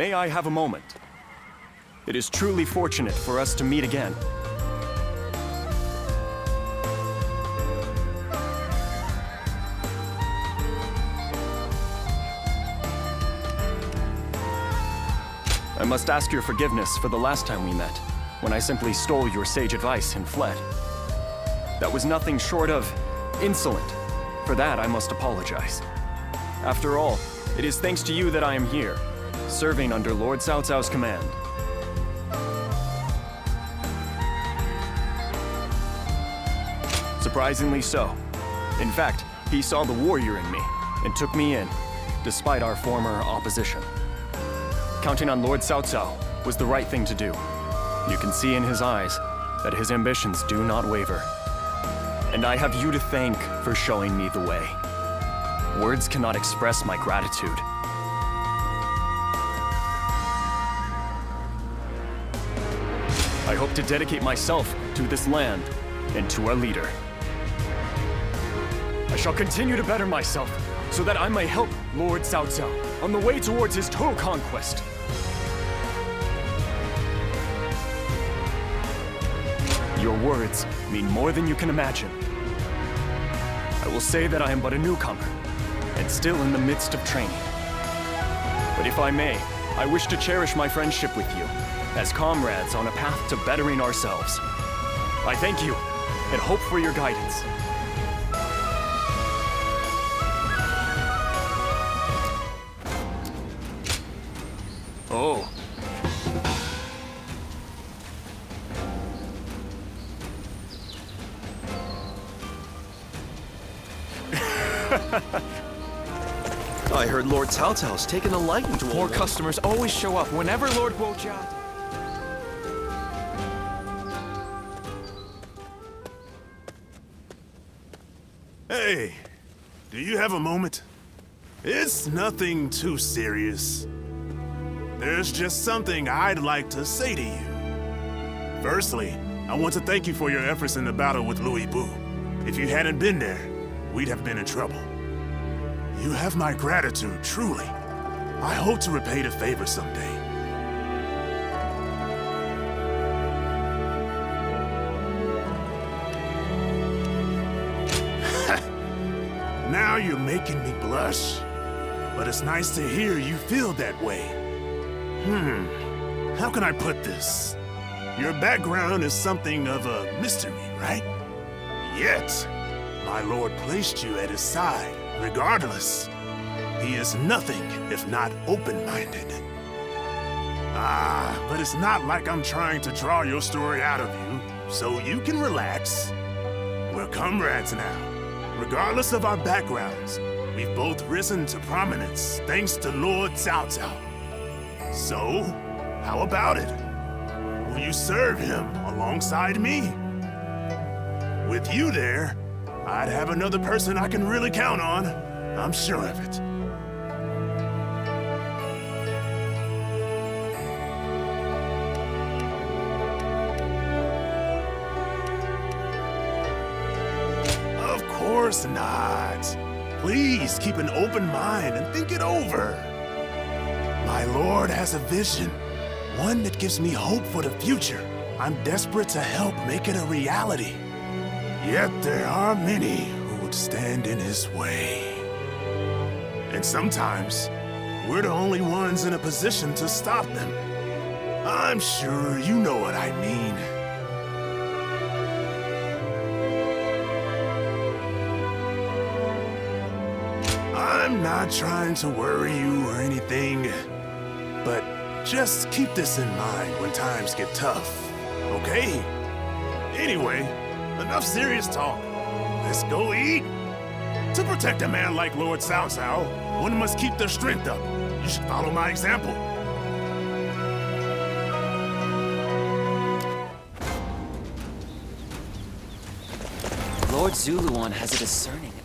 may I have a moment? It is truly fortunate for us to meet again. I must ask your forgiveness for the last time we met, when I simply stole your sage advice and fled. That was nothing short of insolent. For that, I must apologize. After all, it is thanks to you that I am here, serving under Lord Cao Cao's command. Surprisingly so. In fact, he saw the warrior in me and took me in, despite our former opposition. Counting on Lord Cao Cao was the right thing to do. You can see in his eyes that his ambitions do not waver. And I have you to thank for showing me the way. Words cannot express my gratitude. I hope to dedicate myself to this land and to our leader. I shall continue to better myself so that I may help Lord Cao Cao on the way towards his total conquest. Your words mean more than you can imagine. I will say that I am but a newcomer, and still in the midst of training. But if I may, I wish to cherish my friendship with you, as comrades on a path to bettering ourselves. I thank you, and hope for your guidance. Oh. I heard Lord Cao Cao's taken a liking to More customers always show up whenever Lord Guojia... Hey, do you have a moment? It's nothing too serious. There's just something I'd like to say to you. Firstly, I want to thank you for your efforts in the battle with Louis Bu. If you hadn't been there, we'd have been in trouble. You have my gratitude, truly. I hope to repay the favor someday. Now you're making me blush. But it's nice to hear you feel that way. How can I put this? Your background is something of a mystery, right? Yet, my lord placed you at his side, regardless. He is nothing if not open-minded. But it's not like I'm trying to draw your story out of you, so you can relax. We're comrades now. Regardless of our backgrounds, we've both risen to prominence thanks to Lord Cao Cao. So, how about it? Will you serve him alongside me? With you there, I'd have another person I can really count on. I'm sure of it. Of course not. Please keep an open mind and think it over. My lord has a vision, one that gives me hope for the future. I'm desperate to help make it a reality. Yet there are many who would stand in his way. And sometimes, we're the only ones in a position to stop them. I'm sure you know what I mean. I'm not trying to worry you or anything, but just keep this in mind when times get tough, okay? Anyway, enough serious talk. Let's go eat. To protect a man like Lord Cao Cao, one must keep their strength up. You should follow my example. Lord Zuluan has a discerning eye.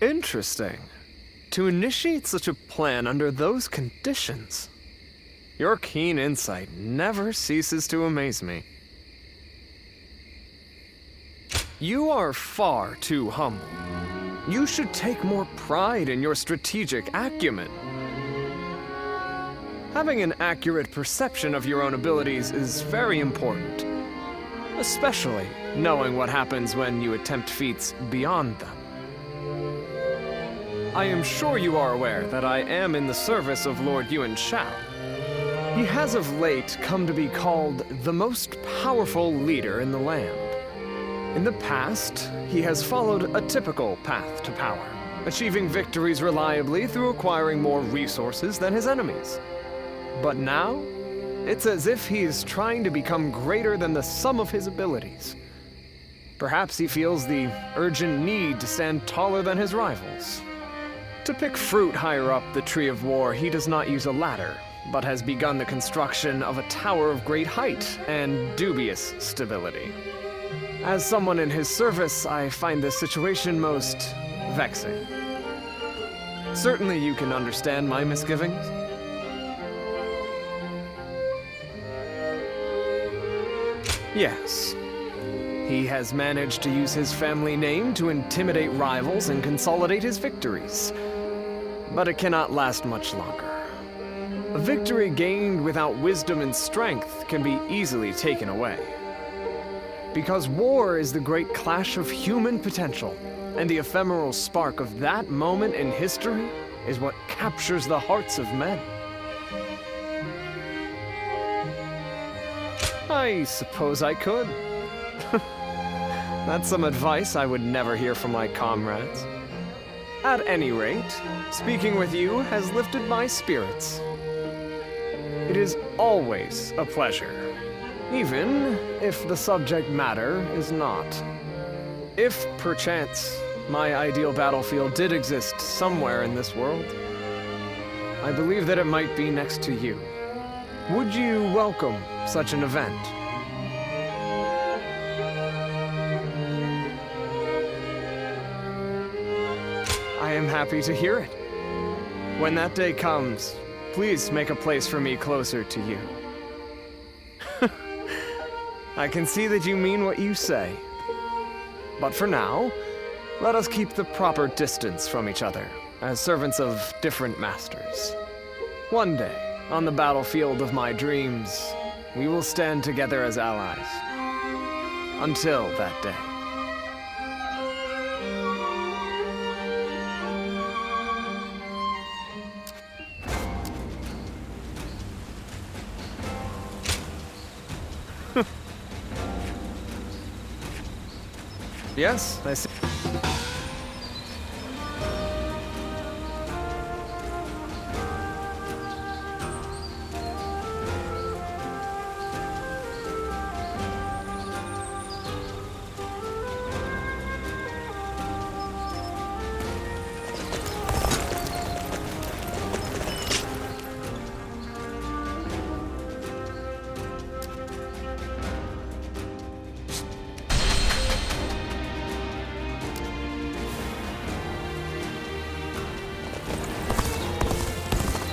Interesting. To initiate such a plan under those conditions. Your keen insight never ceases to amaze me. You are far too humble. You should take more pride in your strategic acumen. Having an accurate perception of your own abilities is very important, especially knowing what happens when you attempt feats beyond them. I am sure you are aware that I am in the service of Lord Yuan Shao. He has of late come to be called the most powerful leader in the land. In the past, he has followed a typical path to power, achieving victories reliably through acquiring more resources than his enemies. But now, it's as if he is trying to become greater than the sum of his abilities. Perhaps he feels the urgent need to stand taller than his rivals. To pick fruit higher up the Tree of War, he does not use a ladder, but has begun the construction of a tower of great height and dubious stability. As someone in his service, I find this situation most vexing. Certainly you can understand my misgivings. Yes. He has managed to use his family name to intimidate rivals and consolidate his victories. But it cannot last much longer. A victory gained without wisdom and strength can be easily taken away. Because war is the great clash of human potential, and the ephemeral spark of that moment in history is what captures the hearts of men. I suppose I could. That's some advice I would never hear from my comrades. At any rate, speaking with you has lifted my spirits. It is always a pleasure, even if the subject matter is not. If, perchance, my ideal battlefield did exist somewhere in this world, I believe that it might be next to you. Would you welcome such an event? I am happy to hear it. When that day comes, please make a place for me closer to you. I can see that you mean what you say. But for now, let us keep the proper distance from each other, as servants of different masters. One day, on the battlefield of my dreams, we will stand together as allies. Until that day. Yes, I see.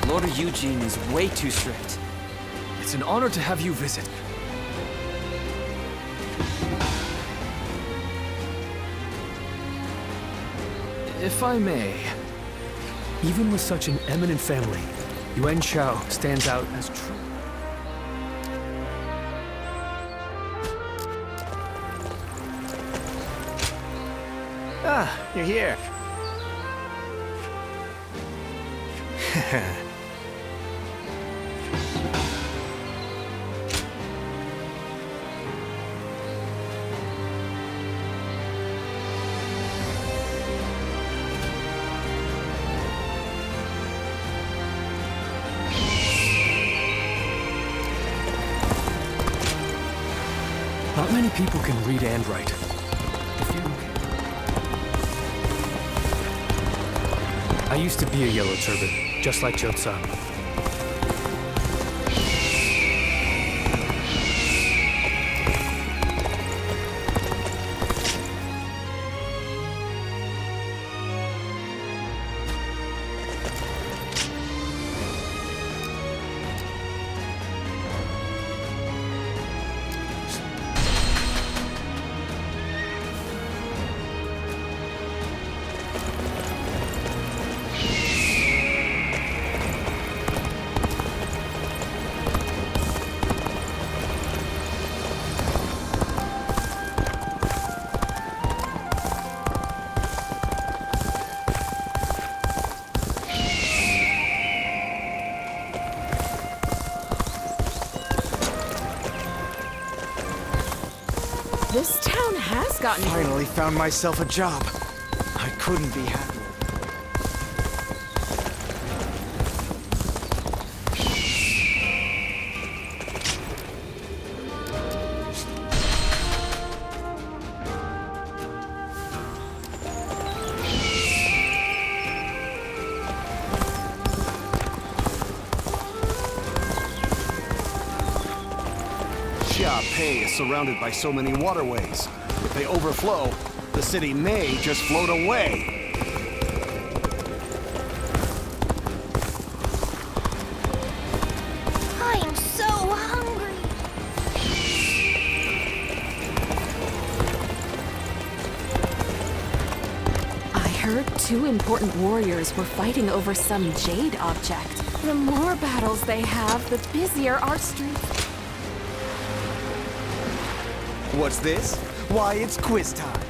Lord Eugene is way too strict. It's an honor to have you visit. If I may, even with such an eminent family, Yuan Shao stands out as true. Ah, you're here. Not many people can read and write. I used to be a yellow turban, just like Jotsan. gotten... Finally found myself a job. I couldn't be happier. Pei is surrounded by so many waterways. If they overflow, the city may just float away. I'm so hungry. I heard 2 important warriors were fighting over some jade object. The more battles they have, the busier our streets. What's this? Why, it's quiz time.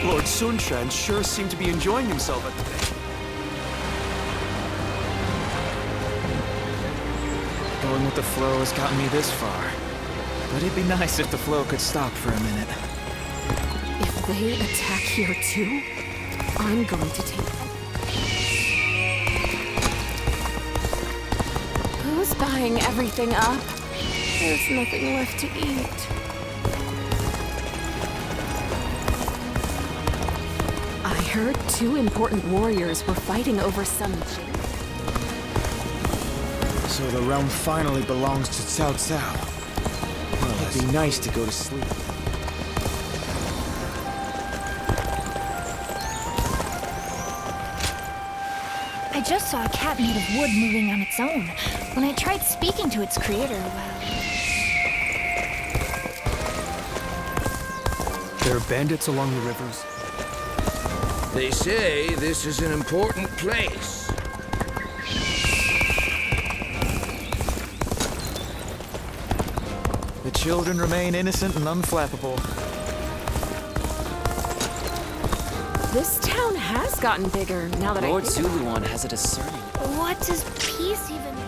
Lord Sunshan sure seemed to be enjoying himself at the day. Going with the flow has gotten me this far. But it'd be nice if the flow could stop for a minute. If they attack here too, I'm going to take them. Who's buying everything up? There's nothing left to eat. I heard 2 important warriors were fighting over some jade. So the realm finally belongs to Cao Cao. Well, it'd be nice to go to sleep. I just saw a cat made of wood moving on its own. When I tried speaking to its creator, well... There are bandits along the rivers. They say this is an important place. The children remain innocent and unflappable. This town has gotten bigger now that Lord I think about it. Zuluan has a discerning. What does peace even mean?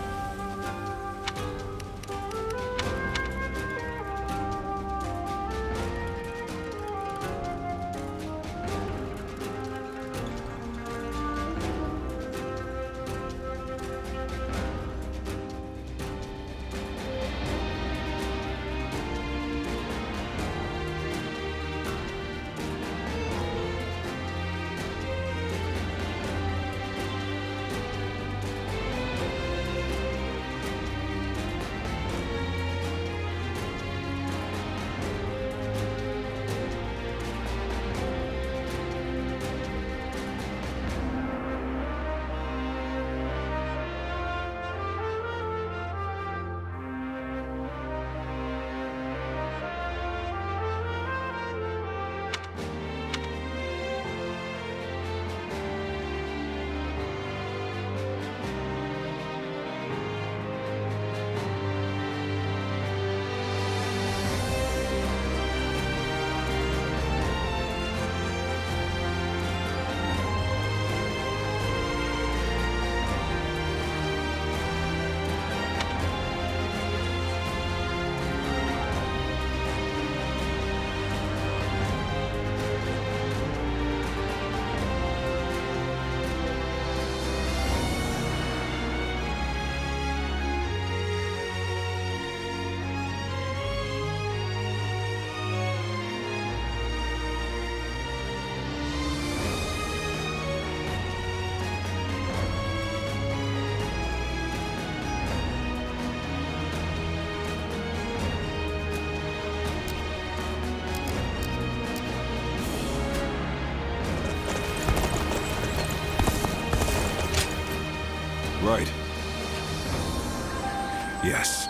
Yes.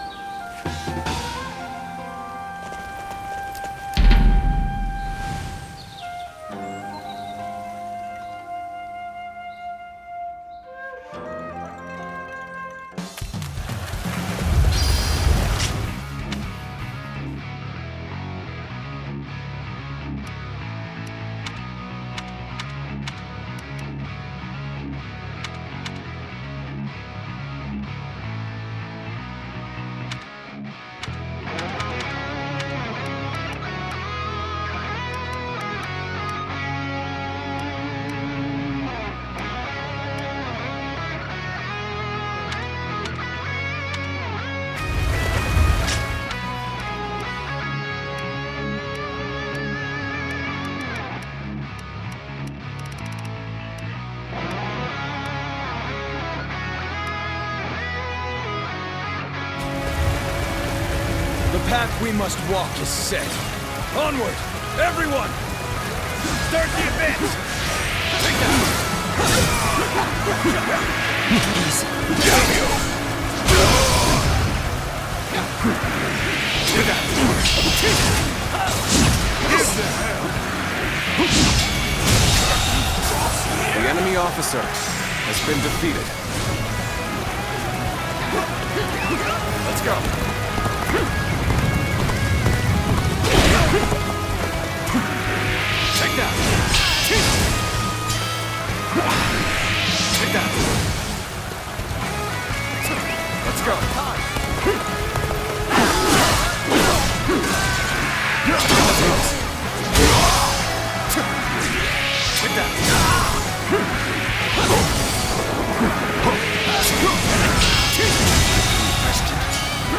The path we must walk is set. Onward, everyone! Start the advance! Take that! Easy. Damn you! Get that! What the hell? The enemy officer has been defeated. Let's go. Take that! Take that! Let's go! Take that!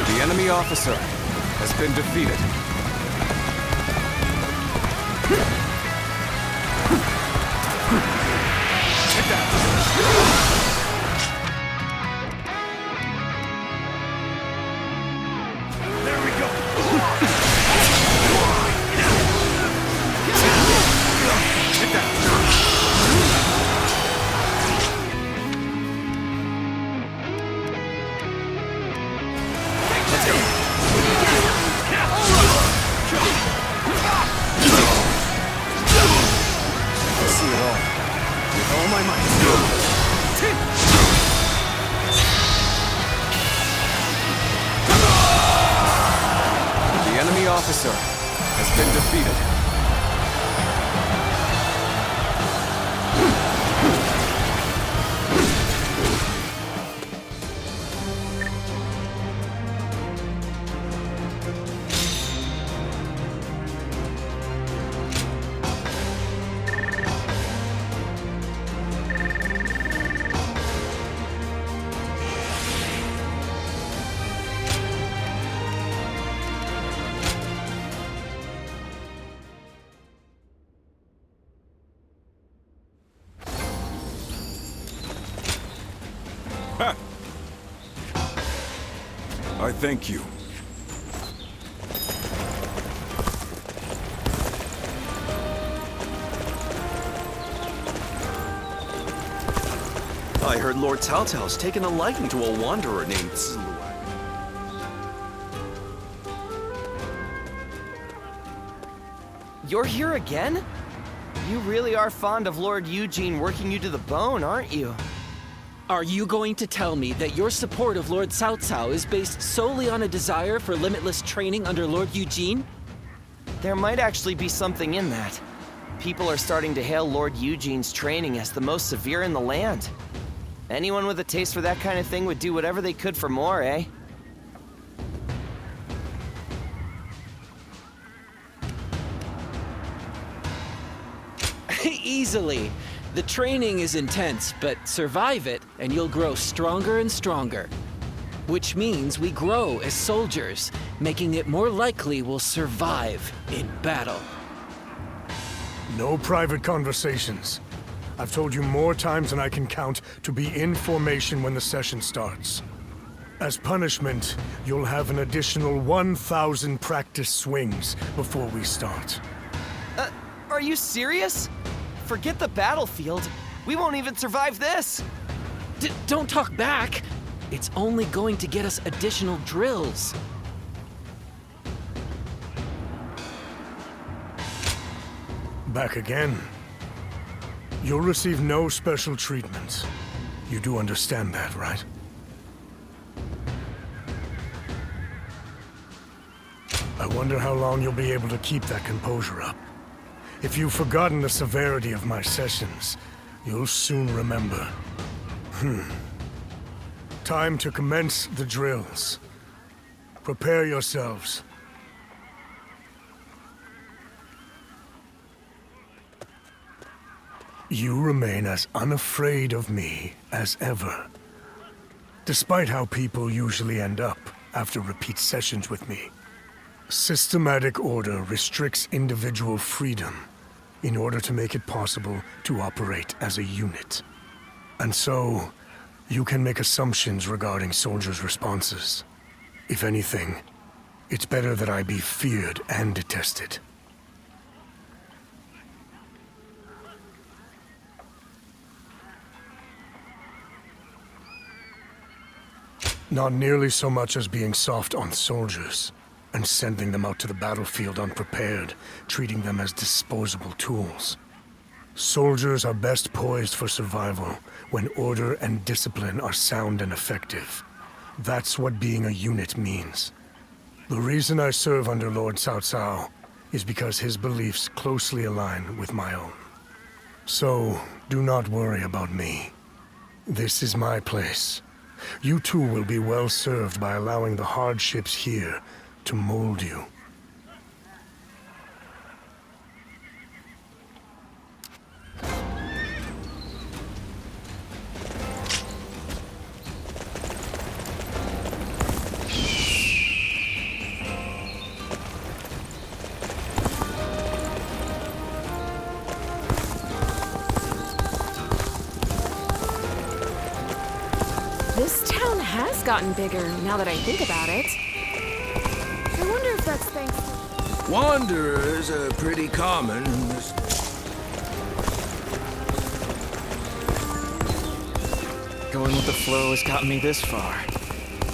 The enemy officer has been defeated. Take that! There we go! Take that! Let's go! I see it all. With all my might. The enemy officer has been defeated. I thank you. I heard Lord Taotao's taken a liking to a wanderer named Zuluak. You're here again? You really are fond of Lord Eugene working you to the bone, aren't you? Are you going to tell me that your support of Lord Cao Cao is based solely on a desire for limitless training under Lord Eugene? There might actually be something in that. People are starting to hail Lord Eugene's training as the most severe in the land. Anyone with a taste for that kind of thing would do whatever they could for more, eh? Easily. The training is intense, but survive it and you'll grow stronger and stronger. Which means we grow as soldiers, making it more likely we'll survive in battle. No private conversations. I've told you more times than I can count to be in formation when the session starts. As punishment, you'll have an additional 1,000 practice swings before we start. Are you serious? Forget the battlefield. We won't even survive this. Don't talk back. It's only going to get us additional drills. Back again. You'll receive no special treatment. You do understand that, right? I wonder how long you'll be able to keep that composure up. If you've forgotten the severity of my sessions, you'll soon remember. Time to commence the drills. Prepare yourselves. You remain as unafraid of me as ever. Despite how people usually end up after repeat sessions with me. Systematic order restricts individual freedom in order to make it possible to operate as a unit. And so, you can make assumptions regarding soldiers' responses. If anything, it's better that I be feared and detested. Not nearly so much as being soft on soldiers and sending them out to the battlefield unprepared, treating them as disposable tools. Soldiers are best poised for survival when order and discipline are sound and effective. That's what being a unit means. The reason I serve under Lord Cao Cao is because his beliefs closely align with my own. So, do not worry about me. This is my place. You too will be well served by allowing the hardships here to mold you. This town has gotten bigger now that I think about it. I wonder if that's thanks to... Wanderers are pretty common in this... Going with the flow has gotten me this far.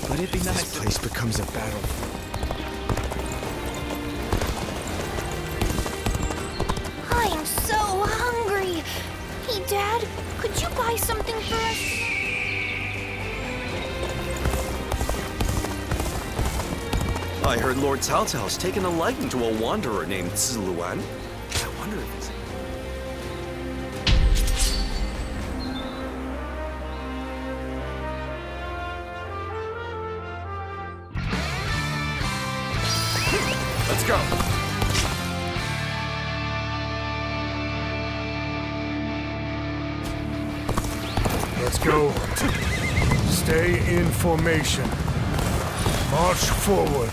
But it'd be nice if this place becomes a battlefield. I am so hungry. Hey, Dad, could you buy something for us? I heard Lord Cao Cao's taken a liking to a wanderer named Ziluan. I wonder if he's... Let's go! Let's go. Stay in formation. March forward.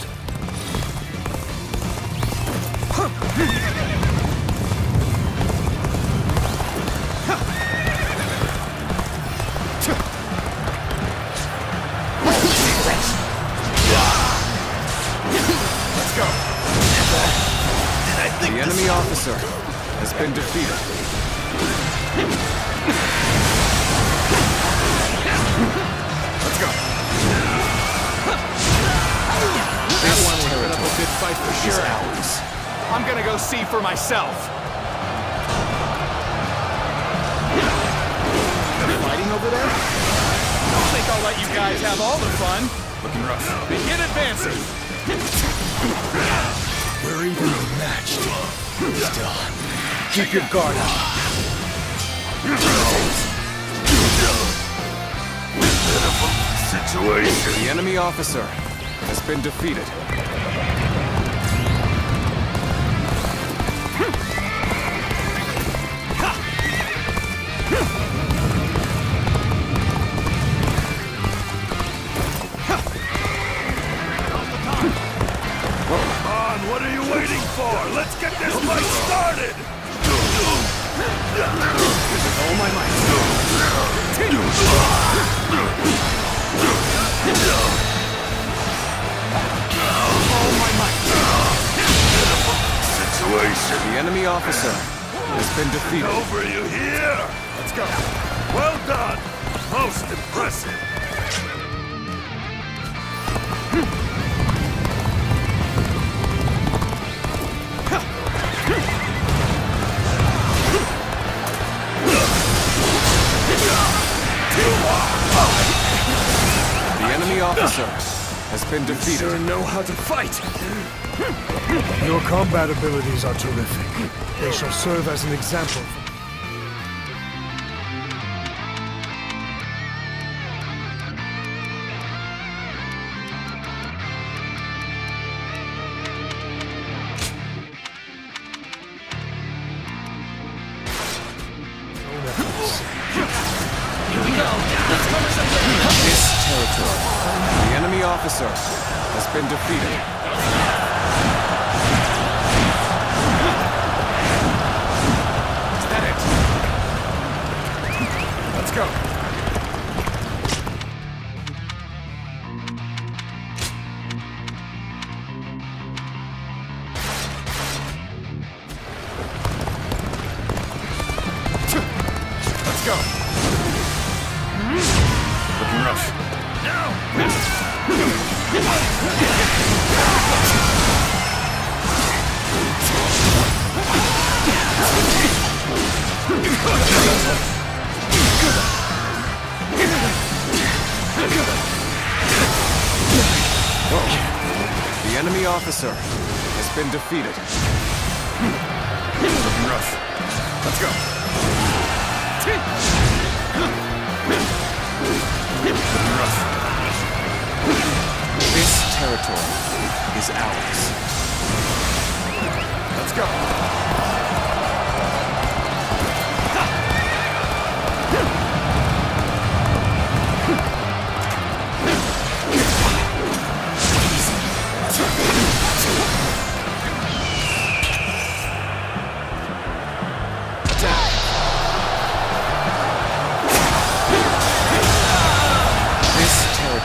Let's go! The enemy officer has been defeated. Let's go! This one will put up a good fight for sure. I'm gonna go see for myself. They're fighting over there? Don't think I'll let you guys have all the fun. Looking rough. Begin advancing. We're evenly matched. Still, keep your guard up. Situation. The enemy officer has been defeated. What are you waiting for? Let's get this fight started! All my might. All my might. Situation. The enemy officer has been defeated. Over, you hear? Let's go. Well done. Most impressive. The enemy officer has been defeated. Sure know how to fight. Your combat abilities are terrific. They shall serve as an example. This territory. The enemy officer has been defeated. Is that it? Let's go. Let's go. Looking rough. The enemy officer has been defeated. Looking rough. Let's go. Looking rough. This territory is ours. Let's go.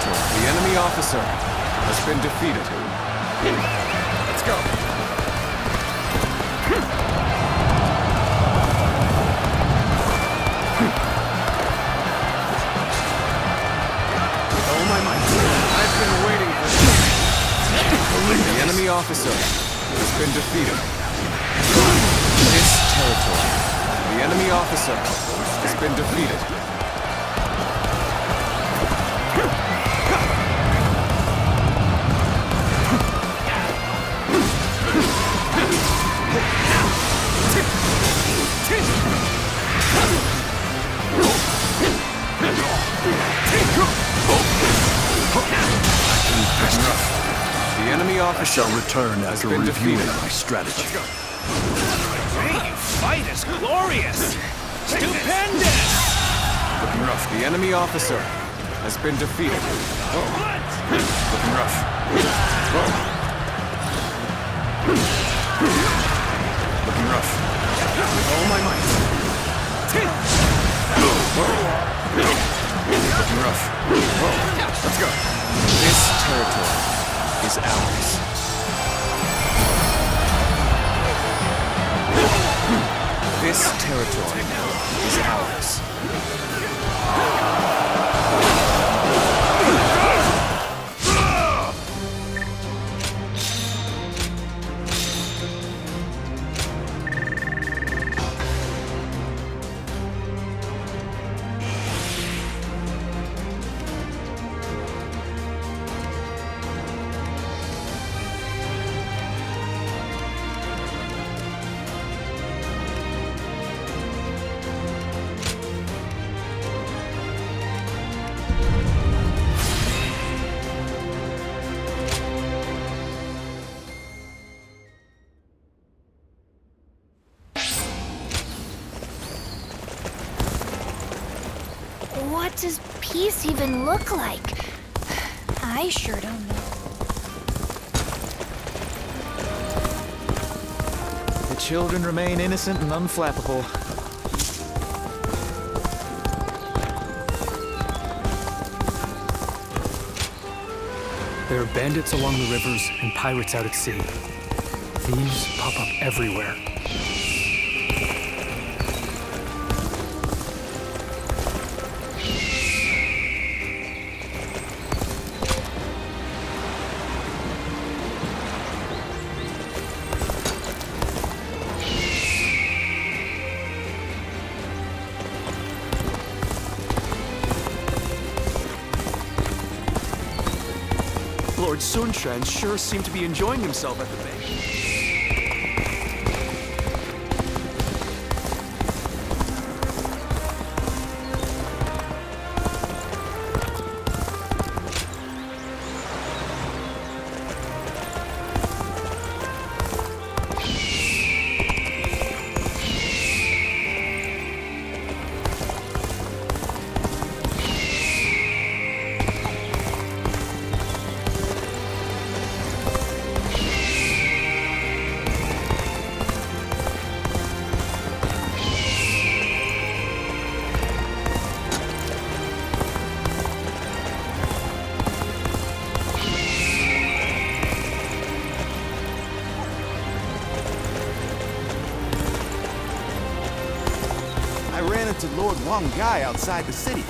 The enemy officer has been defeated. Let's go. With all my might, I've been waiting for this. The enemy officer has been defeated. This territory. The enemy officer has been defeated. The enemy officer shall return after reviewing my strategy. Hey, you fight is glorious! Stupendous! Looking rough. The enemy officer has been defeated. Looking rough. Looking rough. With all my might. Looking rough. Let's go. This territory is ours. This territory is ours. What does peace even look like? I sure don't know. The children remain innocent and unflappable. There are bandits along the rivers and pirates out at sea. Thieves pop up everywhere. Lord Sunshan sure seemed to be enjoying himself at the bank. I ran into Lord Wang Gai outside the city.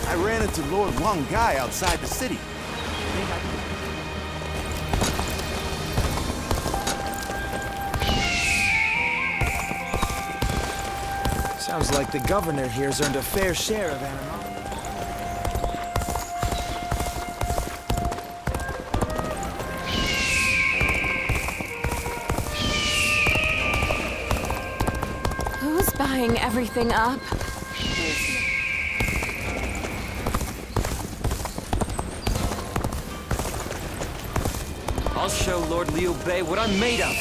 I ran into Lord Wang Gai outside the city. Sounds like the governor here's earned a fair share of animosity. Who's buying everything up? I'll show Lord Liu Bei what I'm made of.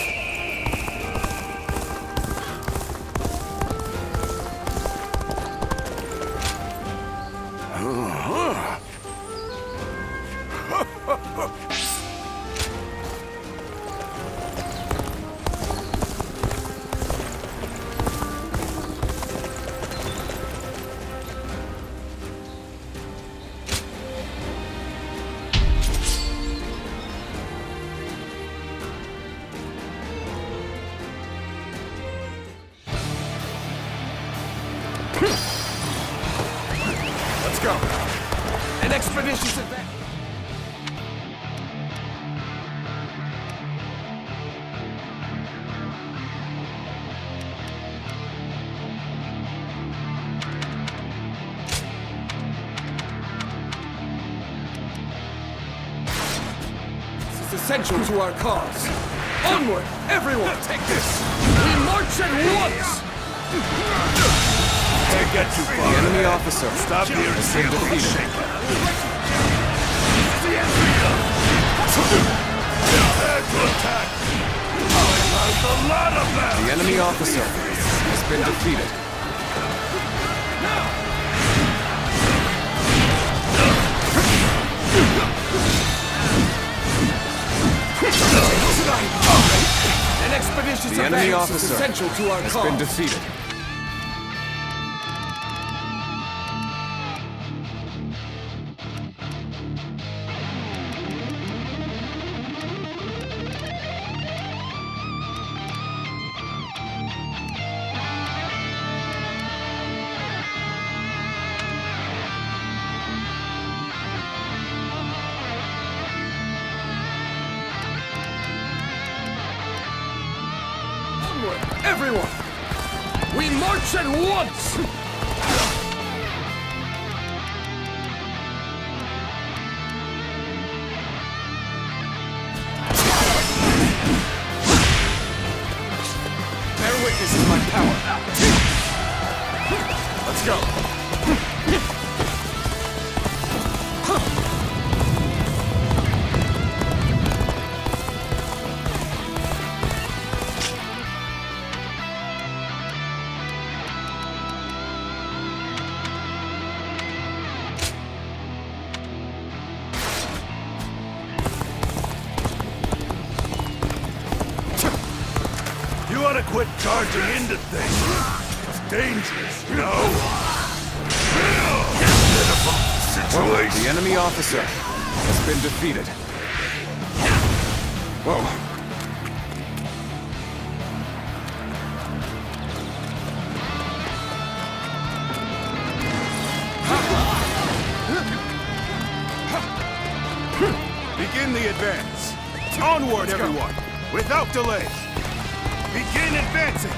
Let's go. An expeditious advance. This is essential to our cause. Onward, everyone! Take this! We march at once! Can't get too far. The enemy officer Stop here and see been a little defeated. shake. Prepare to attack. There's a lot of them. The enemy officer has been defeated. An expeditious The enemy advance is officer essential to our has cause. been defeated. Everyone! We march at once! Bear witness to my power. Let's go! You ought to quit charging into things. It's dangerous, you know? Situation. The enemy officer has been defeated. Whoa. advance. Onward, everyone, without delay. Begin advancing.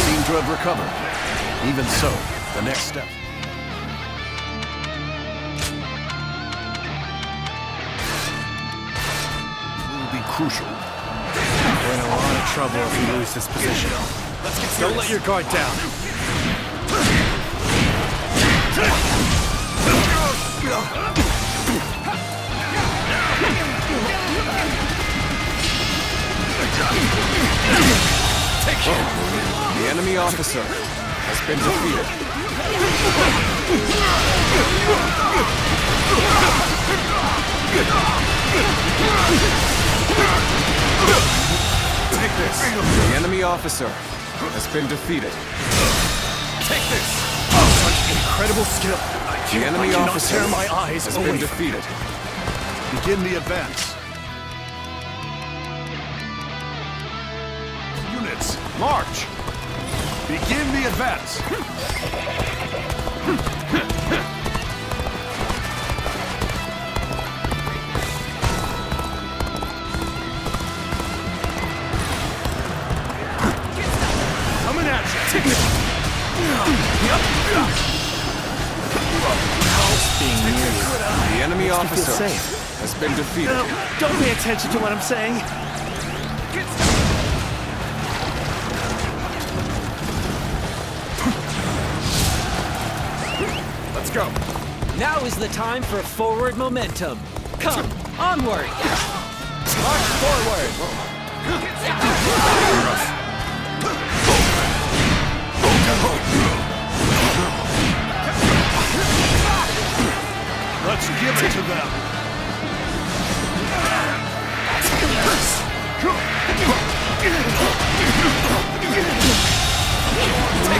Seem to have recovered. Even so, the next step. Will be crucial. We're in a lot of trouble if we lose this position. Don't let your guard down. The enemy officer has been defeated. Take this. The enemy officer has been defeated. Take this! Such incredible skill. The enemy I cannot officer tear my eyes has away been from defeated. Begin the advance. Units, march! Begin the advance. Coming at you! The enemy officer has been defeated. Don't pay attention to what I'm saying. Let's go. Now is the time for forward momentum. Come, onward! March forward! Let's give it to them.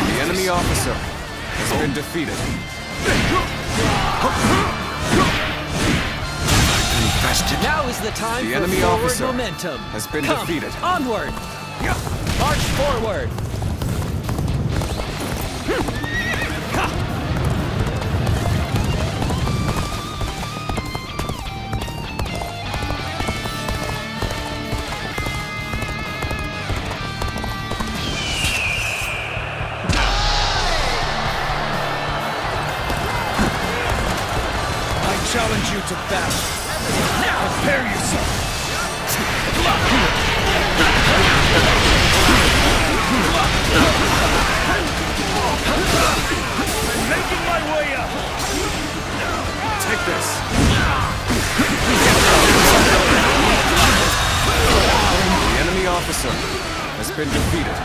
The enemy officer has been defeated. Now is the time The for enemy forward officer momentum. has been Come, defeated. Onward! March forward! Challenge you to battle. Now, prepare yourself. I'm making my way up. Take this. The enemy officer has been defeated.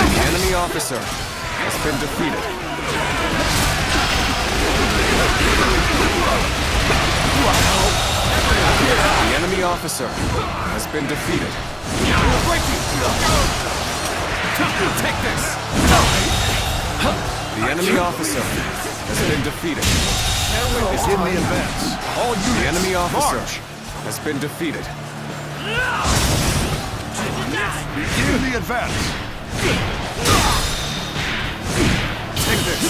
The enemy officer has been defeated. The enemy officer has been defeated. Take this! The enemy officer has been defeated. Begin the advance. All units, the enemy officer has been defeated. Begin the advance. Take this.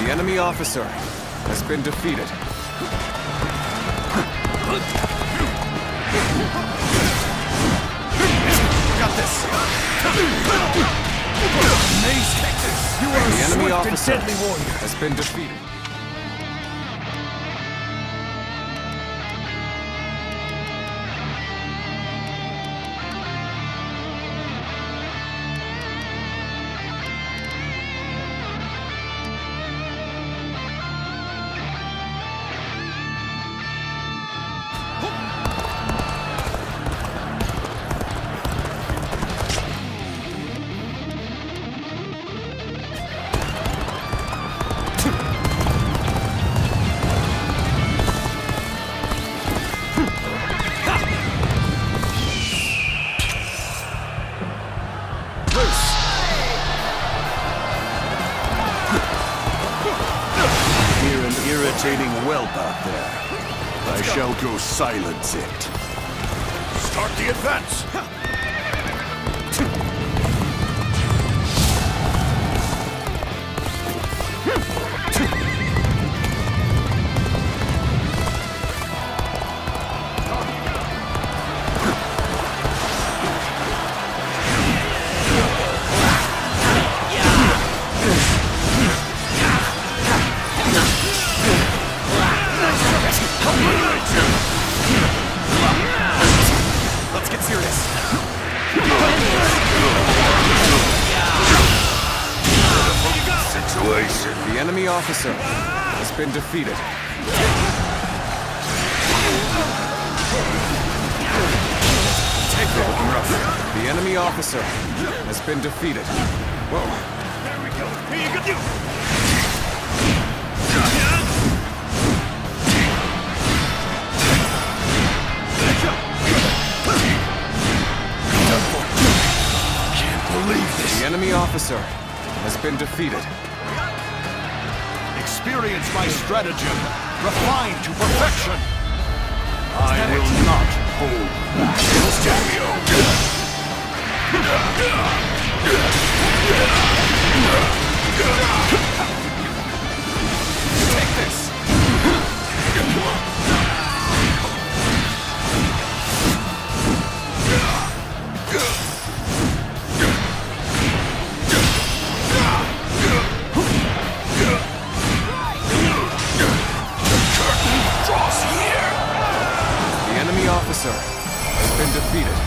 The enemy officer has been defeated. Got this. Mace, take this. You are The enemy swift officer and deadly warrior. has been defeated. Irritating whelp out there. I shall go silence it. Start the advance! Let's get serious. Situation. The enemy officer has been defeated. Take that looking rough. The enemy officer has been defeated. Whoa. There we go. Here you go. Can't believe this. The enemy officer has been defeated. Experience my stratagem, refined to perfection. I will not hold back. Take this. The enemy officer has been defeated.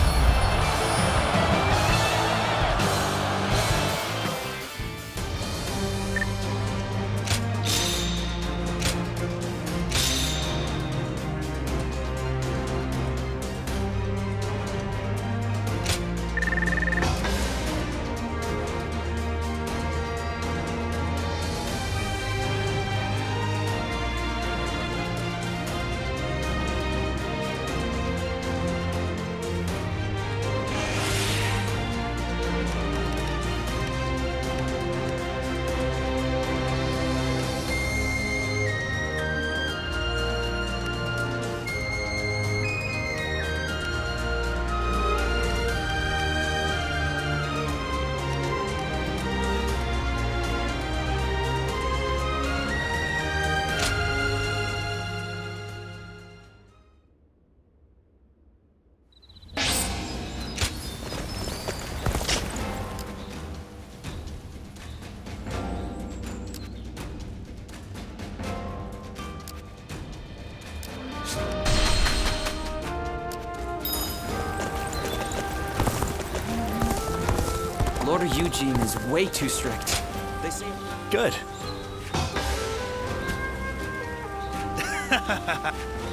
Lord Eugene is way too strict. They say... Good.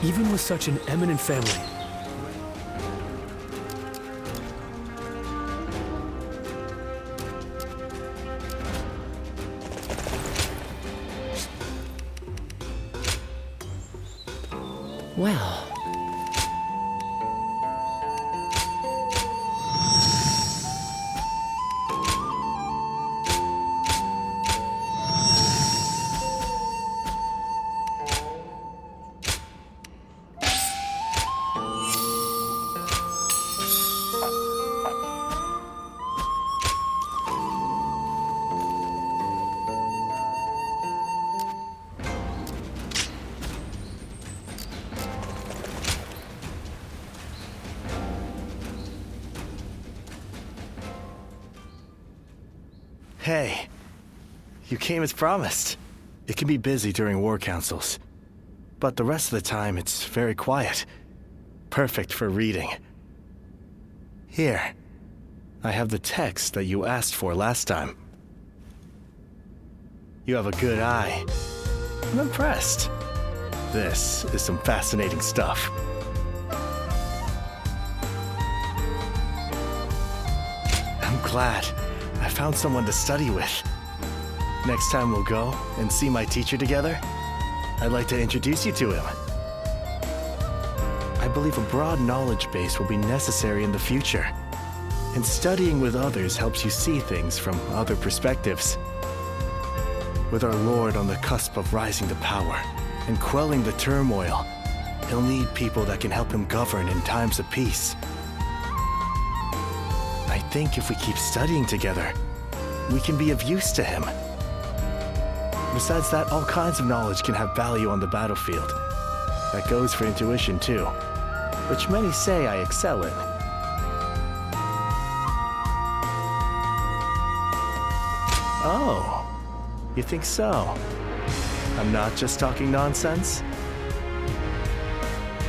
Even with such an eminent family, Well... Hey, you came as promised. It can be busy during war councils, but the rest of the time it's very quiet. Perfect for reading. Here, I have the text that you asked for last time. You have a good eye. I'm impressed. This is some fascinating stuff. I'm glad I found someone to study with. Next time we'll go and see my teacher together, I'd like to introduce you to him. I believe a broad knowledge base will be necessary in the future, and studying with others helps you see things from other perspectives. With our Lord on the cusp of rising to power and quelling the turmoil, he'll need people that can help him govern in times of peace. think if we keep studying together, we can be of use to him. Besides that, all kinds of knowledge can have value on the battlefield. That goes for intuition too, which many say I excel in. Oh, you think so? I'm not just talking nonsense?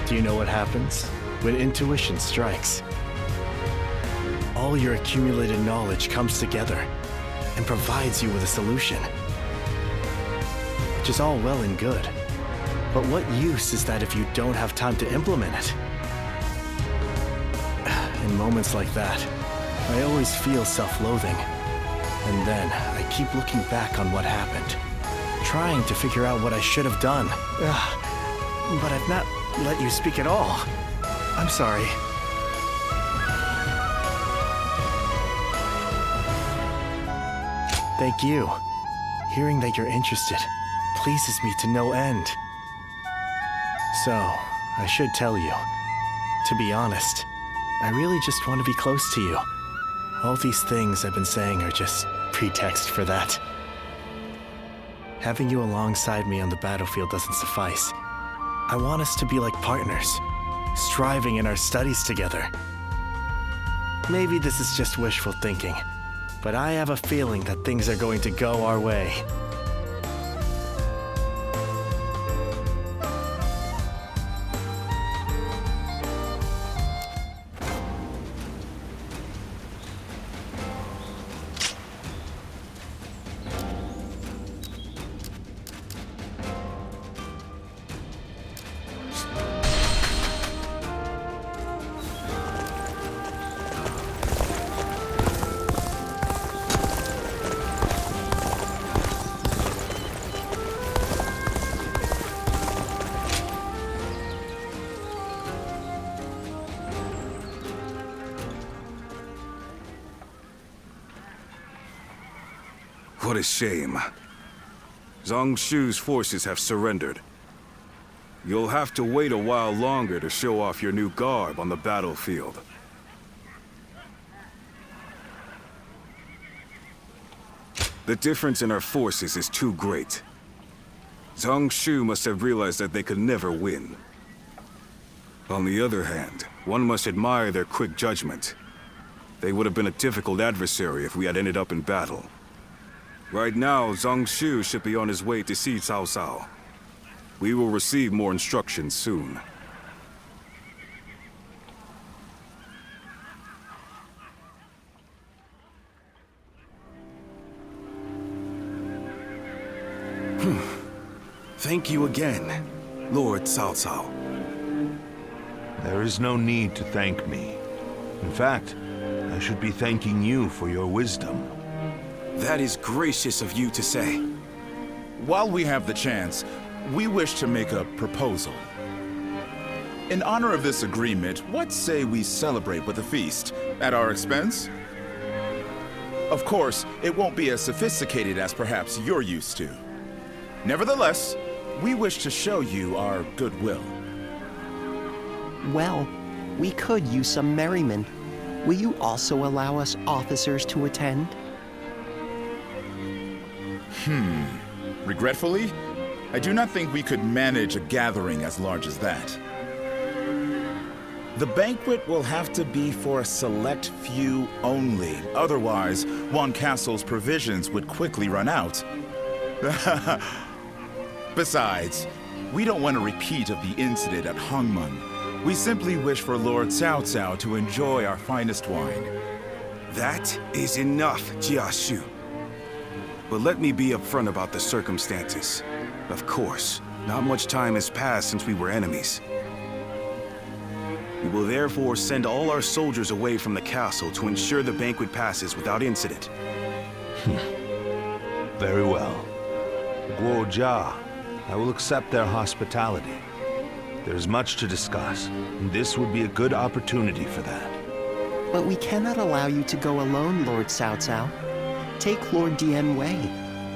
Do you know what happens when intuition strikes? All your accumulated knowledge comes together and provides you with a solution. Which is all well and good. But what use is that if you don't have time to implement it? In moments like that, I always feel self-loathing. And then I keep looking back on what happened, trying to figure out what I should have done. But I've not let you speak at all. I'm sorry. Thank you. Hearing that you're interested pleases me to no end. So, I should tell you. To be honest, I really just want to be close to you. All these things I've been saying are just pretext for that. Having you alongside me on the battlefield doesn't suffice. I want us to be like partners, striving in our studies together. Maybe this is just wishful thinking, but I have a feeling that things are going to go our way. What a shame. Zhang Shu's forces have surrendered. You'll have to wait a while longer to show off your new garb on the battlefield. The difference in our forces is too great. Zhang Shu must have realized that they could never win. On the other hand, one must admire their quick judgment. They would have been a difficult adversary if we had ended up in battle. Right now, Zhang Shu should be on his way to see Cao Cao. We will receive more instructions soon. Thank you again, Lord Cao Cao. There is no need to thank me. In fact, I should be thanking you for your wisdom. That is gracious of you to say. While we have the chance, we wish to make a proposal. In honor of this agreement, what say we celebrate with a feast at our expense? Of course, it won't be as sophisticated as perhaps you're used to. Nevertheless, we wish to show you our goodwill. Well, we could use some merriment. Will you also allow us officers to attend? Regretfully, I do not think we could manage a gathering as large as that. The banquet will have to be for a select few only. Otherwise, Wan Castle's provisions would quickly run out. Besides, we don't want a repeat of the incident at Hongmen. We simply wish for Lord Cao Cao to enjoy our finest wine. That is enough, Jia Shu. But let me be upfront about the circumstances. Of course, not much time has passed since we were enemies. We will therefore send all our soldiers away from the castle to ensure the banquet passes without incident. Very well. Guo Jia, I will accept their hospitality. There is much to discuss, and this would be a good opportunity for that. But we cannot allow you to go alone, Lord Cao Cao. Take Lord Dian Wei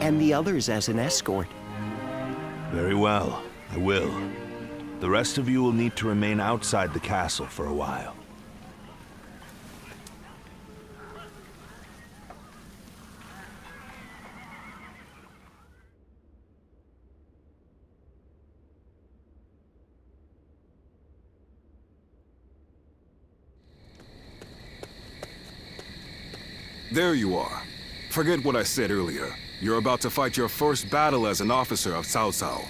and the others as an escort. Very well, I will. The rest of you will need to remain outside the castle for a while. There you are. Forget what I said earlier. You're about to fight your first battle as an officer of Cao Cao.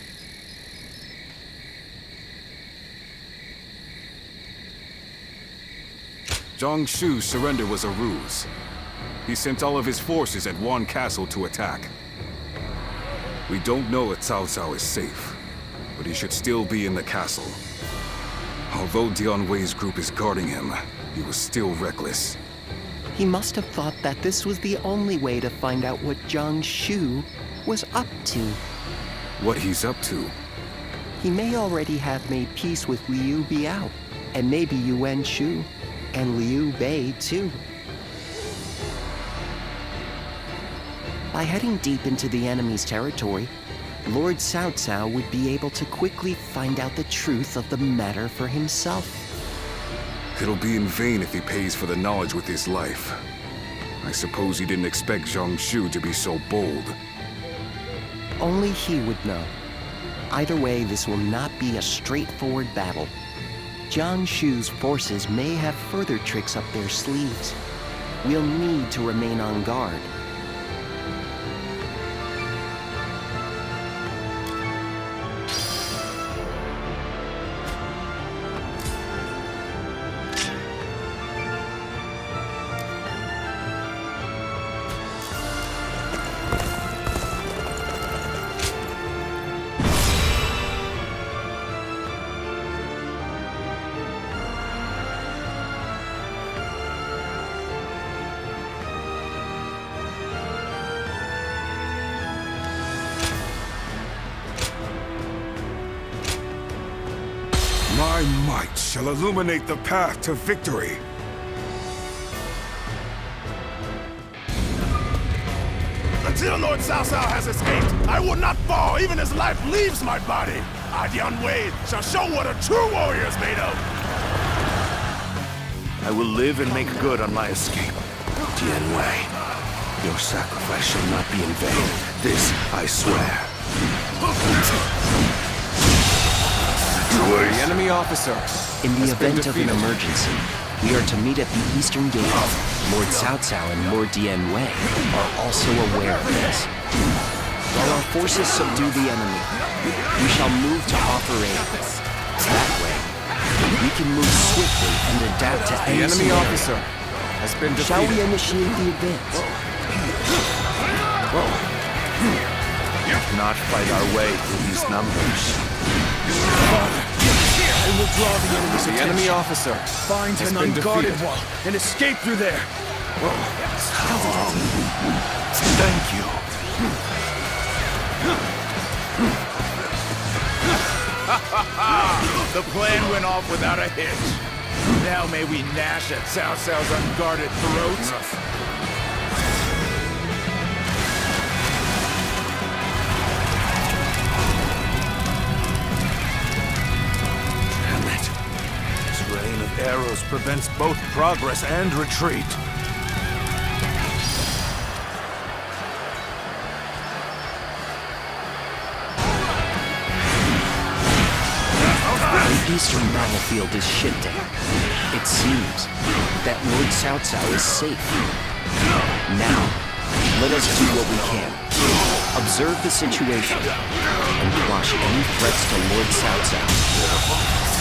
Zhang Shu's surrender was a ruse. He sent all of his forces at Wan Castle to attack. We don't know if Cao Cao is safe, but he should still be in the castle. Although Dian Wei's group is guarding him, he was still reckless. He must have thought that this was the only way to find out what Zhang Shu was up to. What he's up to? He may already have made peace with Liu Biao, and maybe Yuan Shu, and Liu Bei too. By heading deep into the enemy's territory, Lord Cao Cao would be able to quickly find out the truth of the matter for himself. It'll be in vain if he pays for the knowledge with his life. I suppose he didn't expect Zhang Shu to be so bold. Only he would know. Either way, this will not be a straightforward battle. Zhang Shu's forces may have further tricks up their sleeves. We'll need to remain on guard. My might shall illuminate the path to victory. Until Lord Cao Cao has escaped, I will not fall even as life leaves my body. I, Dian Wei, shall show what a true warrior is made of. I will live and make good on my escape. Dian Wei, your sacrifice shall not be in vain. This I swear. The enemy officer. In the event of an emergency, we are to meet at the Eastern Gate. Lord Cao Cao and Lord Dian Wei are also aware of this. While our forces subdue the enemy, we shall move to offer aid. That way, we can move swiftly and adapt to any The enemy scenario. officer has been defeated. Shall we initiate the advance? Not fight our way through these numbers. I will draw the enemy's attention. The enemy officer Find has an been unguarded defeated. wall and escape through there. Thank you. The plan went off without a hitch. Now may we gnash at Cao Cao's unguarded throat. Rain of arrows prevents both progress and retreat. The eastern battlefield is shifting. It seems that Lord Cao Cao is safe. Now, let us do what we can. Observe the situation and quash any threats to Lord Cao Cao.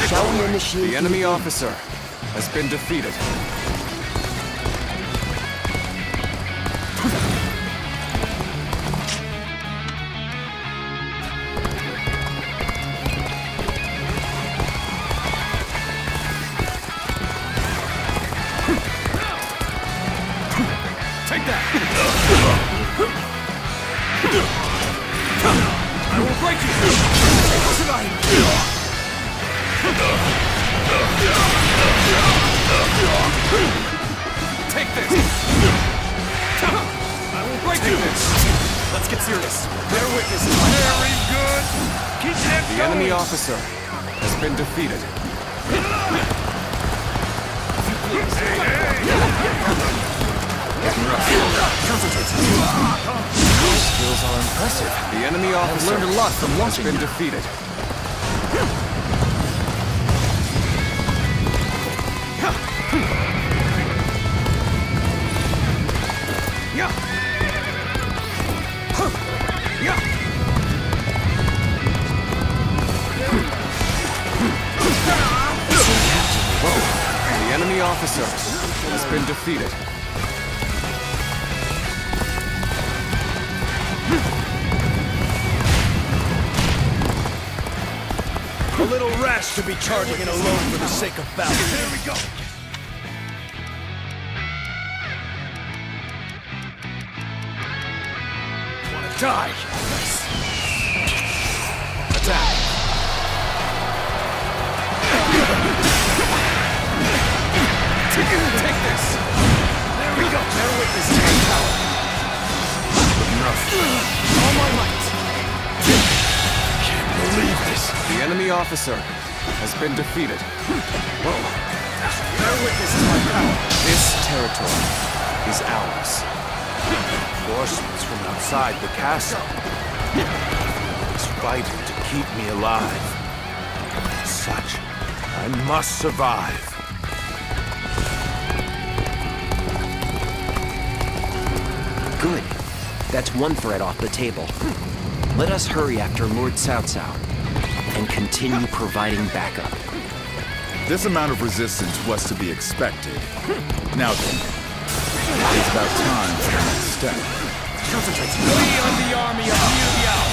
Shall we initiate The enemy officer has been defeated. Take that! I will break you! Tonight! Take this! I will break you! Let's get serious. Bear witness. Very good! Keep that The going! enemy officer has been defeated. Those skills are impressive. The enemy officer learned a lot from has watching been you. defeated. officer has been defeated. A little rash to be charging in alone for the sake of battle. Here we go! Wanna die? Attack! Take this! There we go! Bear witness to my power. Enough. All my might. Can't believe this. The enemy officer has been defeated. Whoa. Bear witness to my power. This territory is ours. Reinforcements from outside the castle. He's fighting to keep me alive. As such, I must survive. Good. That's one threat off the table. Let us hurry after Lord Cao Cao and continue providing backup. This amount of resistance was to be expected. Now then, it's about time for the next step. Concentrate. We are the army of Liu Biao,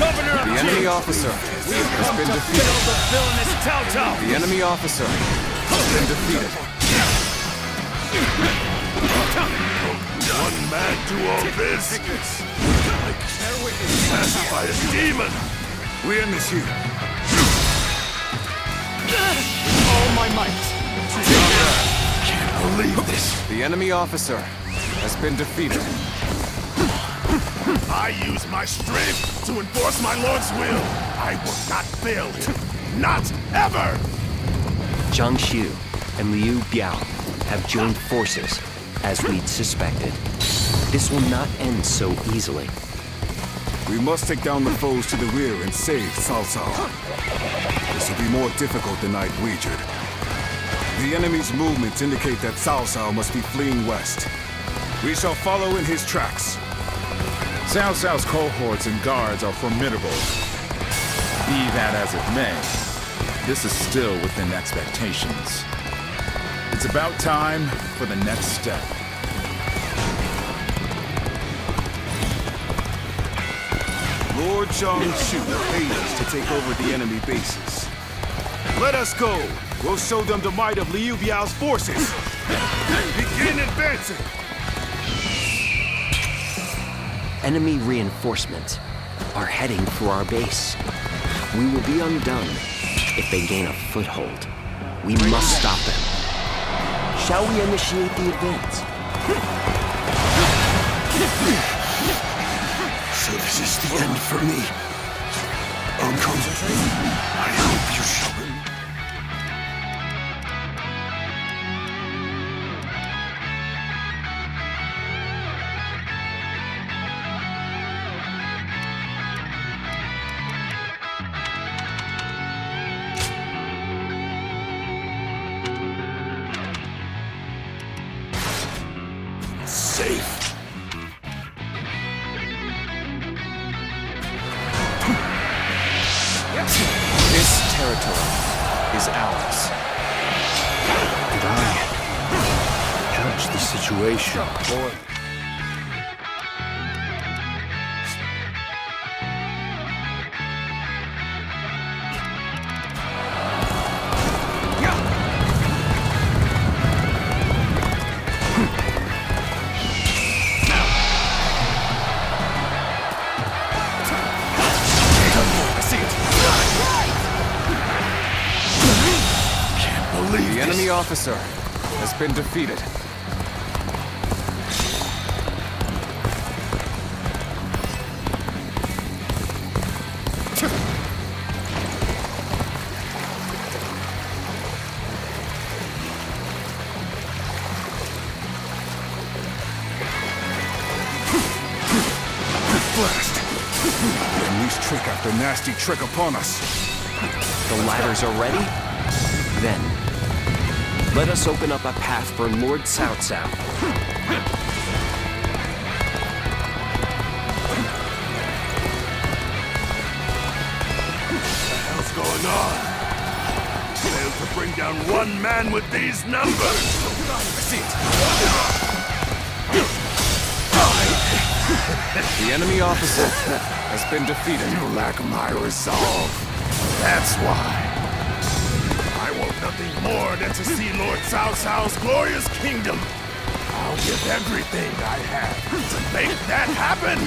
governor of The enemy Jade. officer We have has come been to defeated. fill the villainous Cao Cao. The enemy officer has been defeated. One man do all this? Like possessed by a demon! We end this here. All my might. Can't believe this. The enemy officer has been defeated. I use my strength to enforce my lord's will. I will not fail him. Not ever! Zhang Xu and Liu Biao have joined forces, as we'd suspected. This will not end so easily. We must take down the foes to the rear and save Cao Cao. This will be more difficult than I'd wagered. The enemy's movements indicate that Cao Cao must be fleeing west. We shall follow in his tracks. Cao Cao's cohorts and guards are formidable. Be that as it may, this is still within expectations. It's about time for the next step. Lord Zhang Xu paid us to take over the enemy bases. Let us go! We'll show them the might of Liu Biao's forces! Begin advancing! Enemy reinforcements are heading for our base. We will be undone if they gain a foothold. We must stop them. Shall we initiate the advance? So this is the end for me. Uncle, I hope you shall remember. Safe. This territory is ours. Did I judge the situation? Boy. The enemy officer has been defeated. Blast! Enemy's trick after nasty trick upon us. The ladders are ready? Then, let us open up a path for Lord Cao Cao. What the hell's going on? Failed to bring down one man with these numbers! The enemy officer has been defeated. You lack my resolve. That's why. I want nothing more than to see Lord Cao Cao's glorious kingdom. I'll give everything I have to make that happen.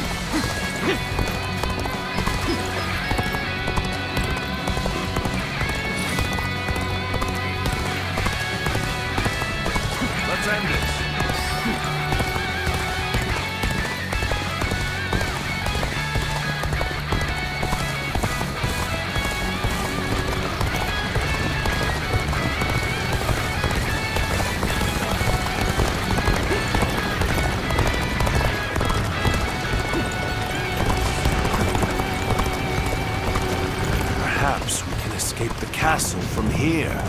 Let's end this. Perhaps we can escape the castle from here.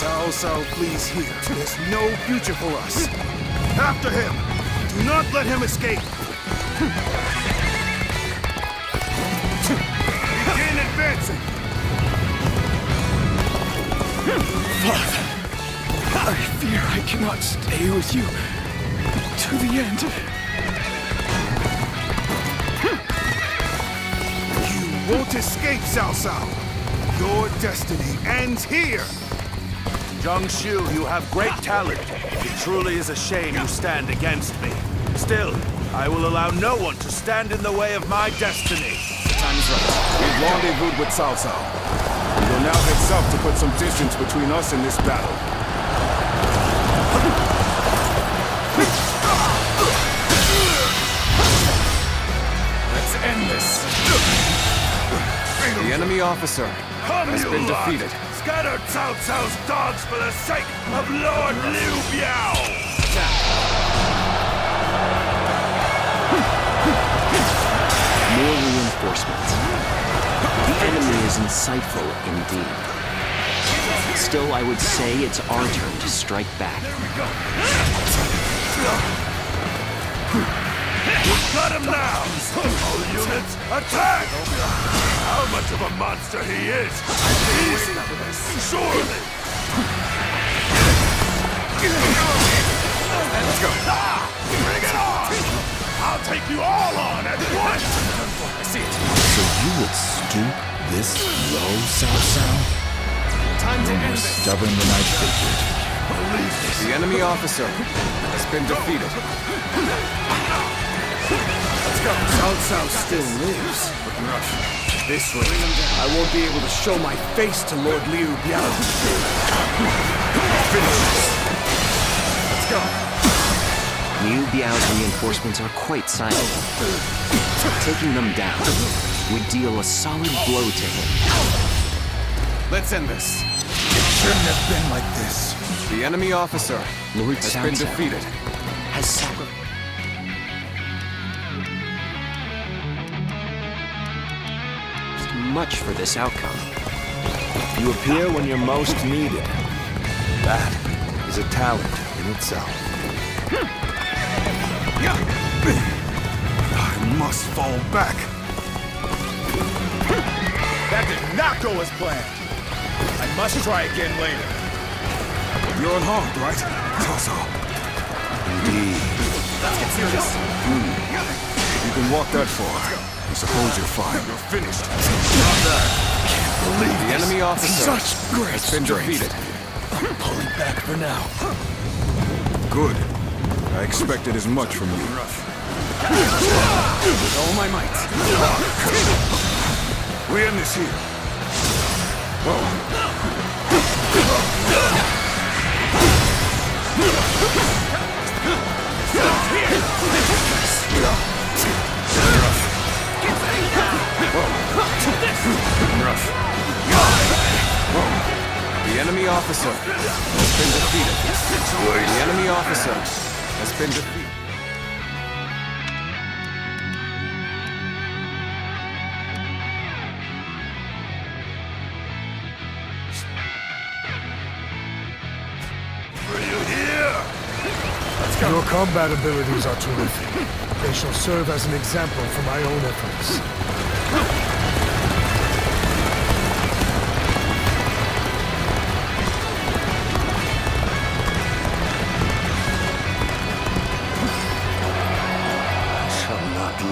Cao Cao flees here. There's no future for us. After him! Do not let him escape! Begin advancing! Father, I fear I cannot stay with you to the end. You won't escape, Cao Cao! Your destiny ends here! Zhongshu, you have great talent. It truly is a shame you stand against me. Still, I will allow no one to stand in the way of my destiny. The time is right. We've rendezvoused with Cao Cao. We will now head south to put some distance between us and this battle. Let's end this. The enemy officer has been defeated. Scatter Cao Cao's dogs for the sake of Lord Liu Biao! More reinforcements. The enemy is insightful indeed. Still, I would say it's our turn to strike back. Got him now! All units, attack! How much of a monster he is! Easy! Surely! Let's go. Bring it on! I'll take you all on at once! I see it. So you would stoop this low, Cao Cao? Time to end this. Stubborn than I figured. The enemy officer has been defeated. Let's go! Cao Cao still lives. Looking rough. This way, I won't be able to show my face to Lord Liu Biao. Finish this. Let's go. Liu Biao's reinforcements are quite sizable. Taking them down would deal a solid blow to him. Let's end this. It shouldn't have been like this. The enemy officer Lord has Cao been Cao defeated. has sacrificed. Much for this outcome. You appear when you're most needed. That is a talent in itself. I must fall back. That did not go as planned. I must try again later. You're unharmed, right? Cao Cao. Indeed. Let's get serious. You can walk that far. I suppose you're fine. You're finished. The enemy officer Such great has been strength. defeated. I'm pulling back for now. Good. I expected as much from you. With all my might. We end this here. The enemy officer has been defeated. The enemy officer has been defeated. Your combat abilities are terrific. They shall serve as an example for my own efforts.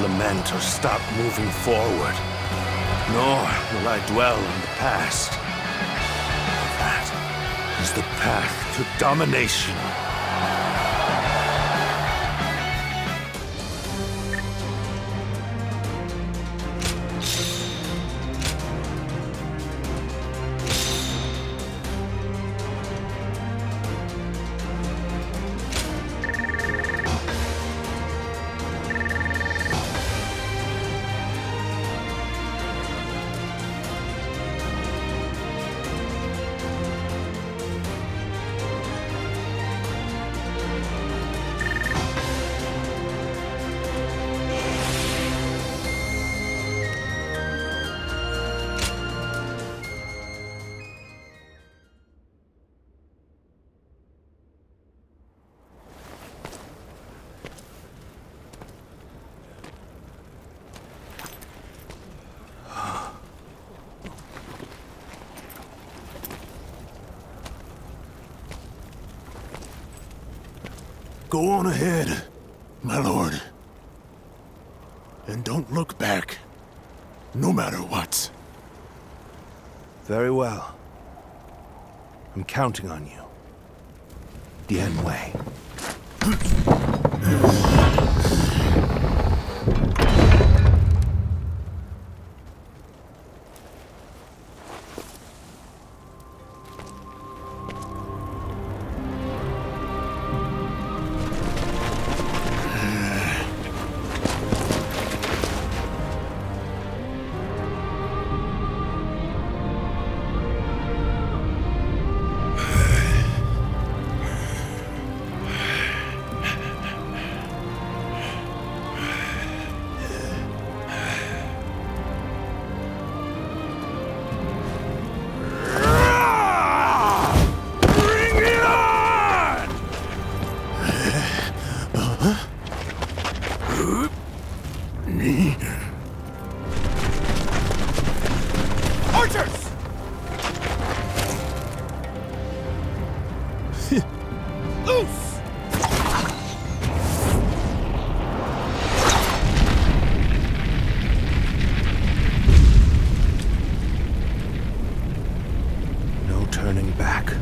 Lament or stop moving forward, nor will I dwell on the past. That is the path to domination. Go on ahead, my lord. And don't look back, no matter what. Very well. I'm counting on you. Dian Wei. Turning back.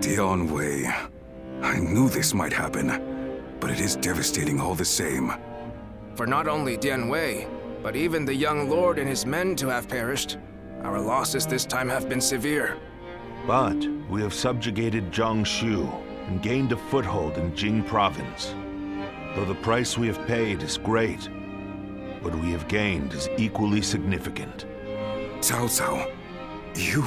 Dian Wei. I knew this might happen, but it is devastating all the same. For not only Dian Wei, but even the young lord and his men to have perished, our losses this time have been severe. But we have subjugated Jiangsu and gained a foothold in Jing province. Though the price we have paid is great, what we have gained is equally significant. Cao Cao, you?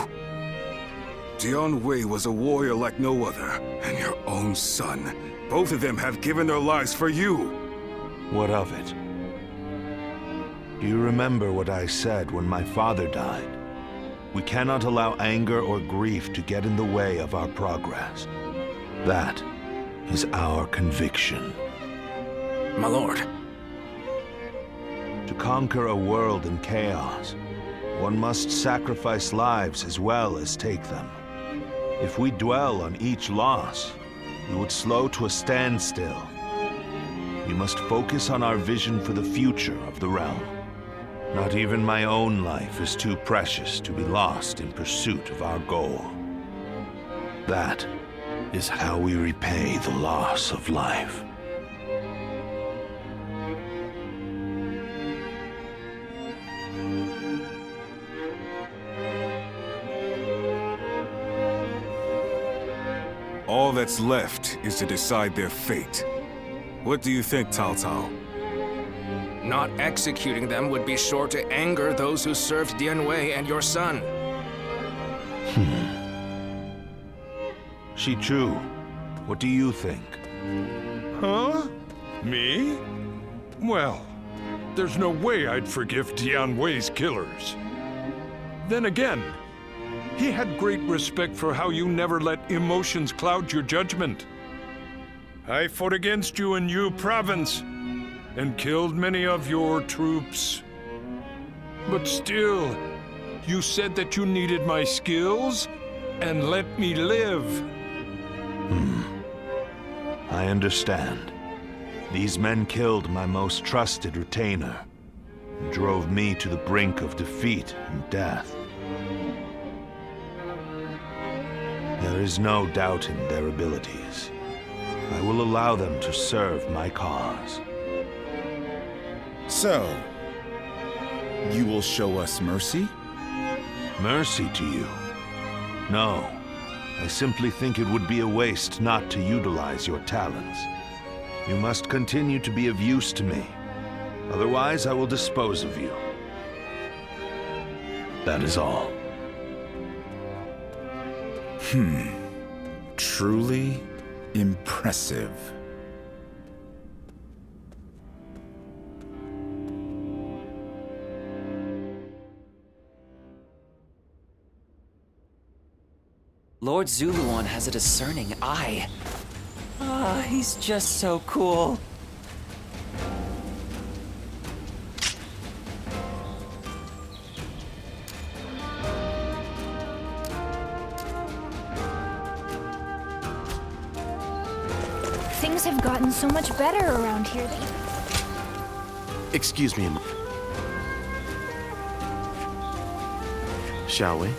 Dian Wei was a warrior like no other, and your own son. Both of them have given their lives for you. What of it? Do you remember what I said when my father died? We cannot allow anger or grief to get in the way of our progress. That is our conviction. My lord. To conquer a world in chaos, one must sacrifice lives as well as take them. If we dwell on each loss, we would slow to a standstill. We must focus on our vision for the future of the realm. Not even my own life is too precious to be lost in pursuit of our goal. That is how we repay the loss of life. All that's left is to decide their fate. What do you think, Cao Cao? Not executing them would be sure to anger those who served Dian Wei and your son. Shichu, what do you think? Huh? Me? Well, there's no way I'd forgive Dian Wei's killers. Then again, he had great respect for how you never let emotions cloud your judgment. I fought against you in Yu Province and killed many of your troops. But still, you said that you needed my skills and let me live. I understand. These men killed my most trusted retainer and drove me to the brink of defeat and death. There is no doubting their abilities. I will allow them to serve my cause. So, you will show us mercy? Mercy to you? No. I simply think it would be a waste not to utilize your talents. You must continue to be of use to me. Otherwise, I will dispose of you. That is all. Truly impressive. Lord Zuluan has a discerning eye. Ah, he's just so cool. Things have gotten so much better around here that... Excuse me. Shall we?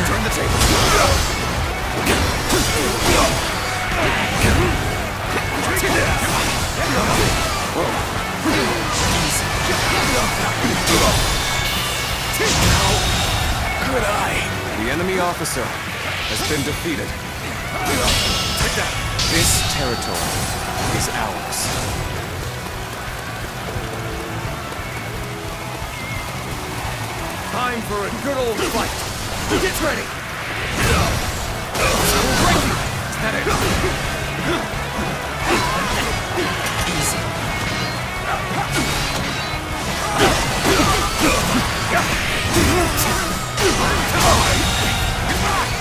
Turn the table. Good eye. The enemy officer has been defeated. This territory is ours. Time for a good old fight. Get ready! Break you! Is that it? Easy.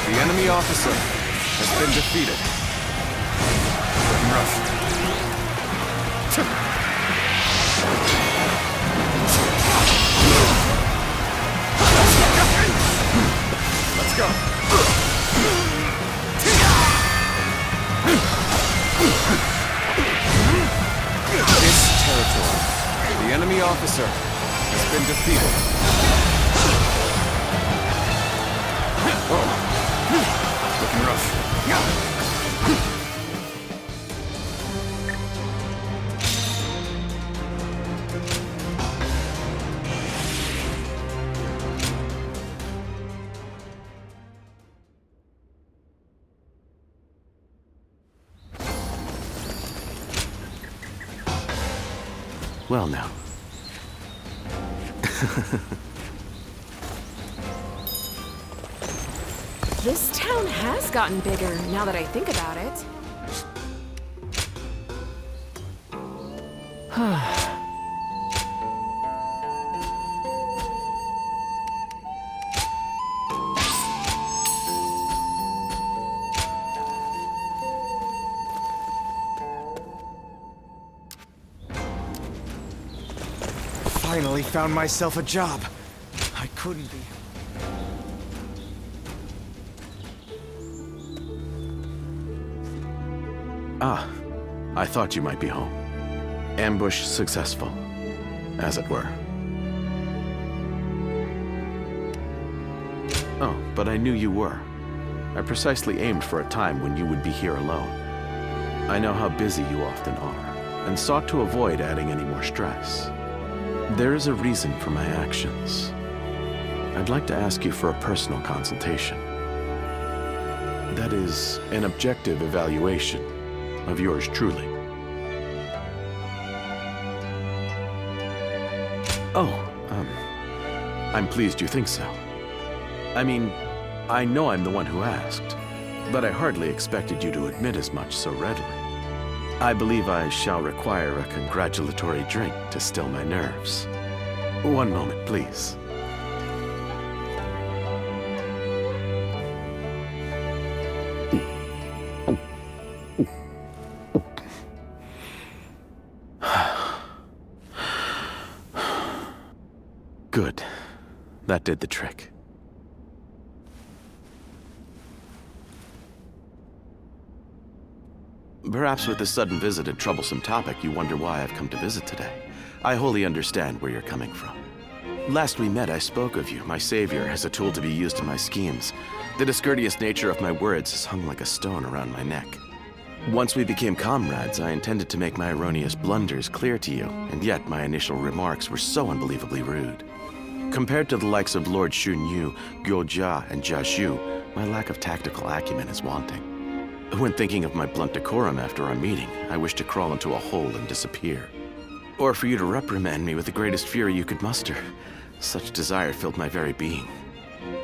The enemy officer has been defeated. Looking rough. Let's go. This territory, the enemy officer has been defeated. Oh, looking rough. Well now. This town has gotten bigger, now that I think about it. Finally found myself a job. I couldn't be... Ah, I thought you might be home. Ambush successful, as it were. Oh, but I knew you were. I precisely aimed for a time when you would be here alone. I know how busy you often are, and sought to avoid adding any more stress. There is a reason for my actions. I'd like to ask you for a personal consultation. That is, an objective evaluation of yours truly. Oh, I'm pleased you think so. I mean, I know I'm the one who asked, but I hardly expected you to admit as much so readily. I believe I shall require a congratulatory drink to still my nerves. One moment, please. Good. That did the trick. Perhaps with this sudden visit and troublesome topic, you wonder why I've come to visit today. I wholly understand where you're coming from. Last we met, I spoke of you, my savior, as a tool to be used in my schemes. The discourteous nature of my words has hung like a stone around my neck. Once we became comrades, I intended to make my erroneous blunders clear to you, and yet my initial remarks were so unbelievably rude. Compared to the likes of Lord Shunyu, Gyojia, and Jiashu, my lack of tactical acumen is wanting. When thinking of my blunt decorum after our meeting, I wish to crawl into a hole and disappear. Or for you to reprimand me with the greatest fury you could muster. Such desire filled my very being.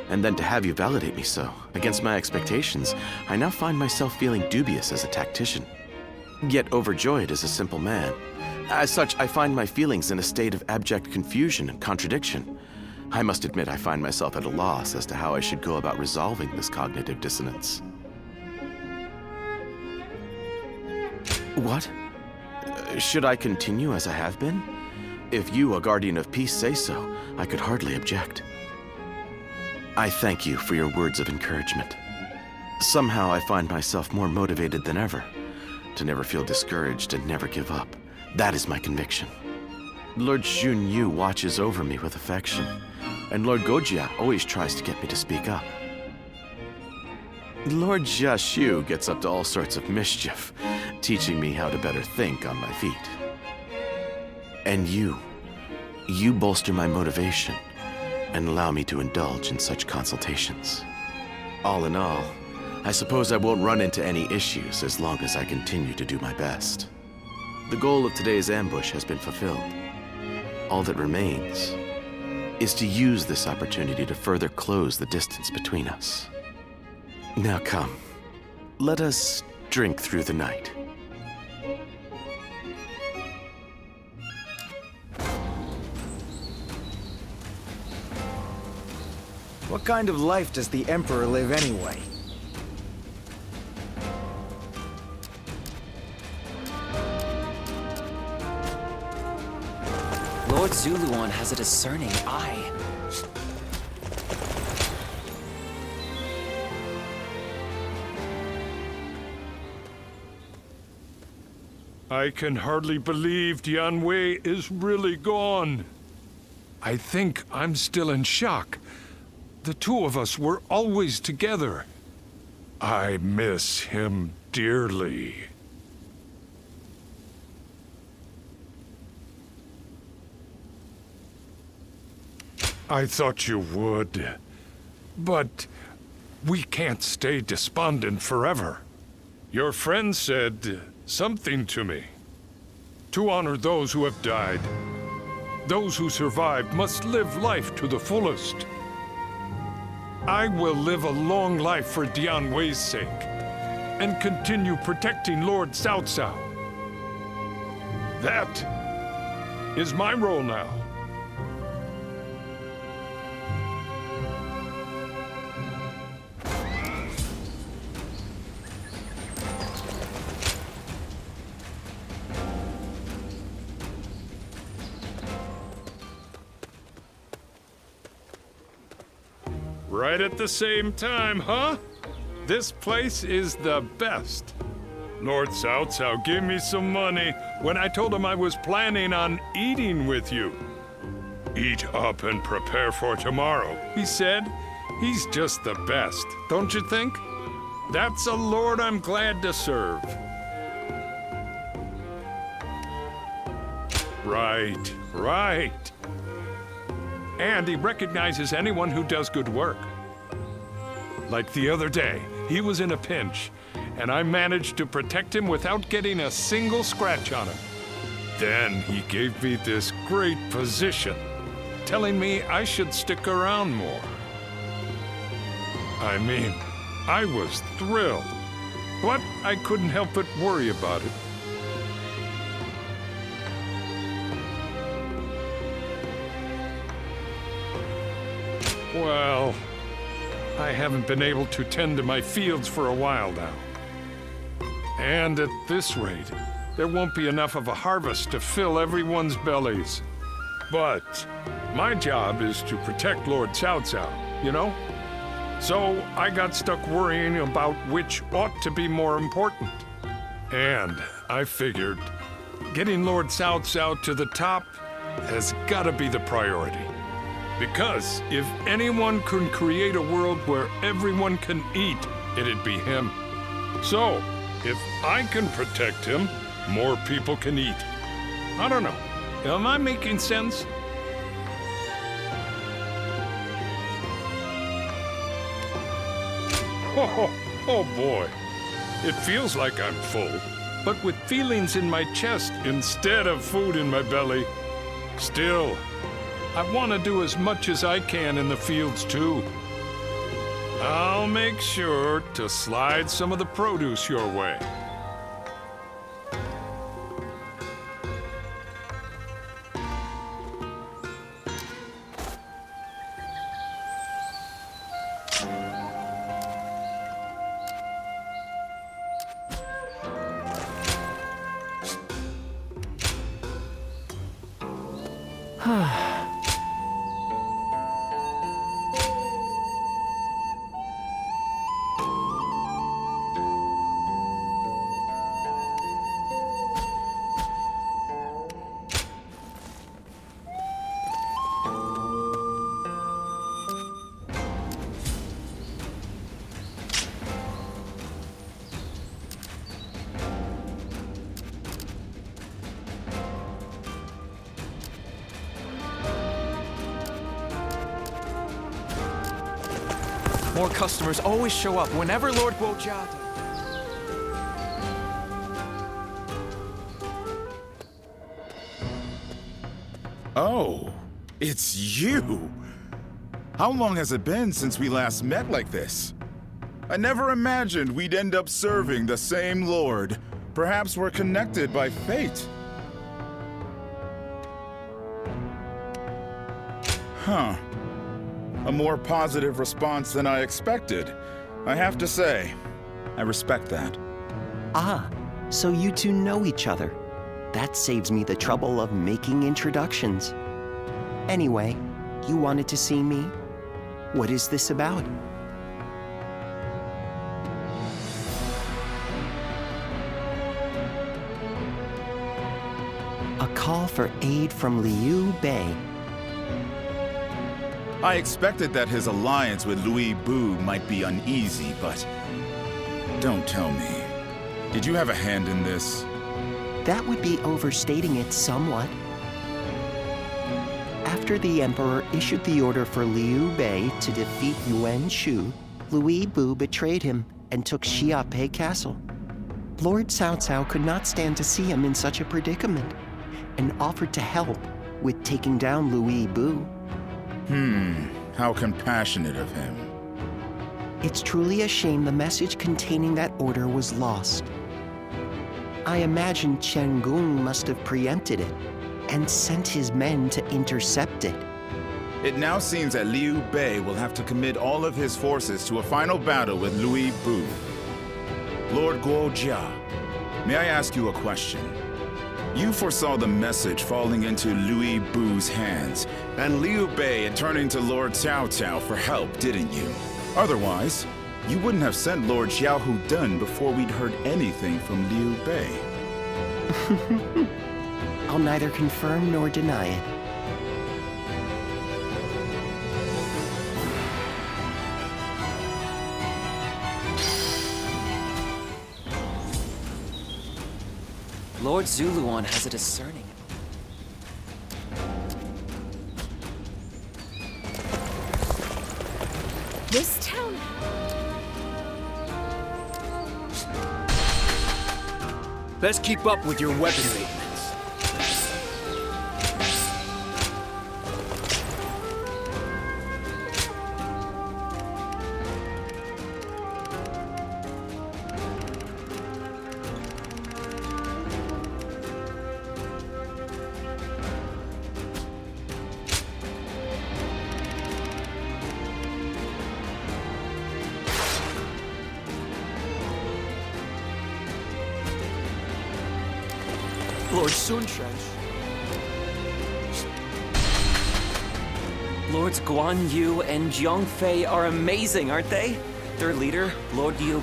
And then to have you validate me so, against my expectations, I now find myself feeling dubious as a tactician. Yet overjoyed as a simple man. As such, I find my feelings in a state of abject confusion and contradiction. I must admit I find myself at a loss as to how I should go about resolving this cognitive dissonance. What? Should I continue as I have been? If you, a guardian of peace, say so, I could hardly object. I thank you for your words of encouragement. Somehow I find myself more motivated than ever, to never feel discouraged and never give up. That is my conviction. Lord Shunyu watches over me with affection, and Lord Gojia always tries to get me to speak up. Lord Jiashu gets up to all sorts of mischief, teaching me how to better think on my feet. And you bolster my motivation and allow me to indulge in such consultations. All in all, I suppose I won't run into any issues as long as I continue to do my best. The goal of today's ambush has been fulfilled. All that remains is to use this opportunity to further close the distance between us. Now come, let us drink through the night. What kind of life does the Emperor live anyway? Lord Zuluan has a discerning eye. I can hardly believe Dianwei is really gone. I think I'm still in shock. The two of us were always together. I miss him dearly. I thought you would. But we can't stay despondent forever. Your friend said something to me. To honor those who have died. Those who survived must live life to the fullest. I will live a long life for Dianwei's sake, and continue protecting Lord Cao Cao. That is my role now. Right at the same time, huh? This place is the best. Lord Cao Cao gave me some money when I told him I was planning on eating with you. Eat up and prepare for tomorrow, he said. He's just the best, don't you think? That's a lord I'm glad to serve. Right. And he recognizes anyone who does good work. Like the other day, he was in a pinch, and I managed to protect him without getting a single scratch on him. Then he gave me this great position, telling me I should stick around more. I mean, I was thrilled, but I couldn't help but worry about it. Well, I haven't been able to tend to my fields for a while now. And at this rate, there won't be enough of a harvest to fill everyone's bellies. But my job is to protect Lord Cao Cao, you know? So I got stuck worrying about which ought to be more important. And I figured getting Lord Cao Cao to the top has got to be the priority. Because if anyone can create a world where everyone can eat, it'd be him. So, if I can protect him, more people can eat. I don't know. Am I making sense? Oh boy. It feels like I'm full, but with feelings in my chest instead of food in my belly. Still, I want to do as much as I can in the fields, too. I'll make sure to slide some of the produce your way. More customers always show up whenever Lord Guojia... Oh, it's you! How long has it been since we last met like this? I never imagined we'd end up serving the same lord. Perhaps we're connected by fate. Huh. A more positive response than I expected. I have to say, I respect that. Ah, so you two know each other. That saves me the trouble of making introductions. Anyway, you wanted to see me? What is this about? A call for aid from Liu Bei. I expected that his alliance with Louis Bu might be uneasy, but... Don't tell me. Did you have a hand in this? That would be overstating it somewhat. After the Emperor issued the order for Liu Bei to defeat Yuan Shu, Louis Bu betrayed him and took Xiaopei Castle. Lord Cao Cao could not stand to see him in such a predicament, and offered to help with taking down Louis Bu. How compassionate of him. It's truly a shame the message containing that order was lost. I imagine Chen Gung must have preempted it and sent his men to intercept it. It now seems that Liu Bei will have to commit all of his forces to a final battle with Louis Bu. Lord Guojia, may I ask you a question? You foresaw the message falling into Louis Bu's hands, and Liu Bei turning to Lord Cao Cao for help, didn't you? Otherwise, you wouldn't have sent Lord Xiao Hudun before we'd heard anything from Liu Bei. I'll neither confirm nor deny it. Lord Zuluan has a discerning... This town... Best keep up with your weapon maintenance. Lord Sunshine. Lords Guan Yu and Jiang Fei are amazing, aren't they? Their leader, Lord Liu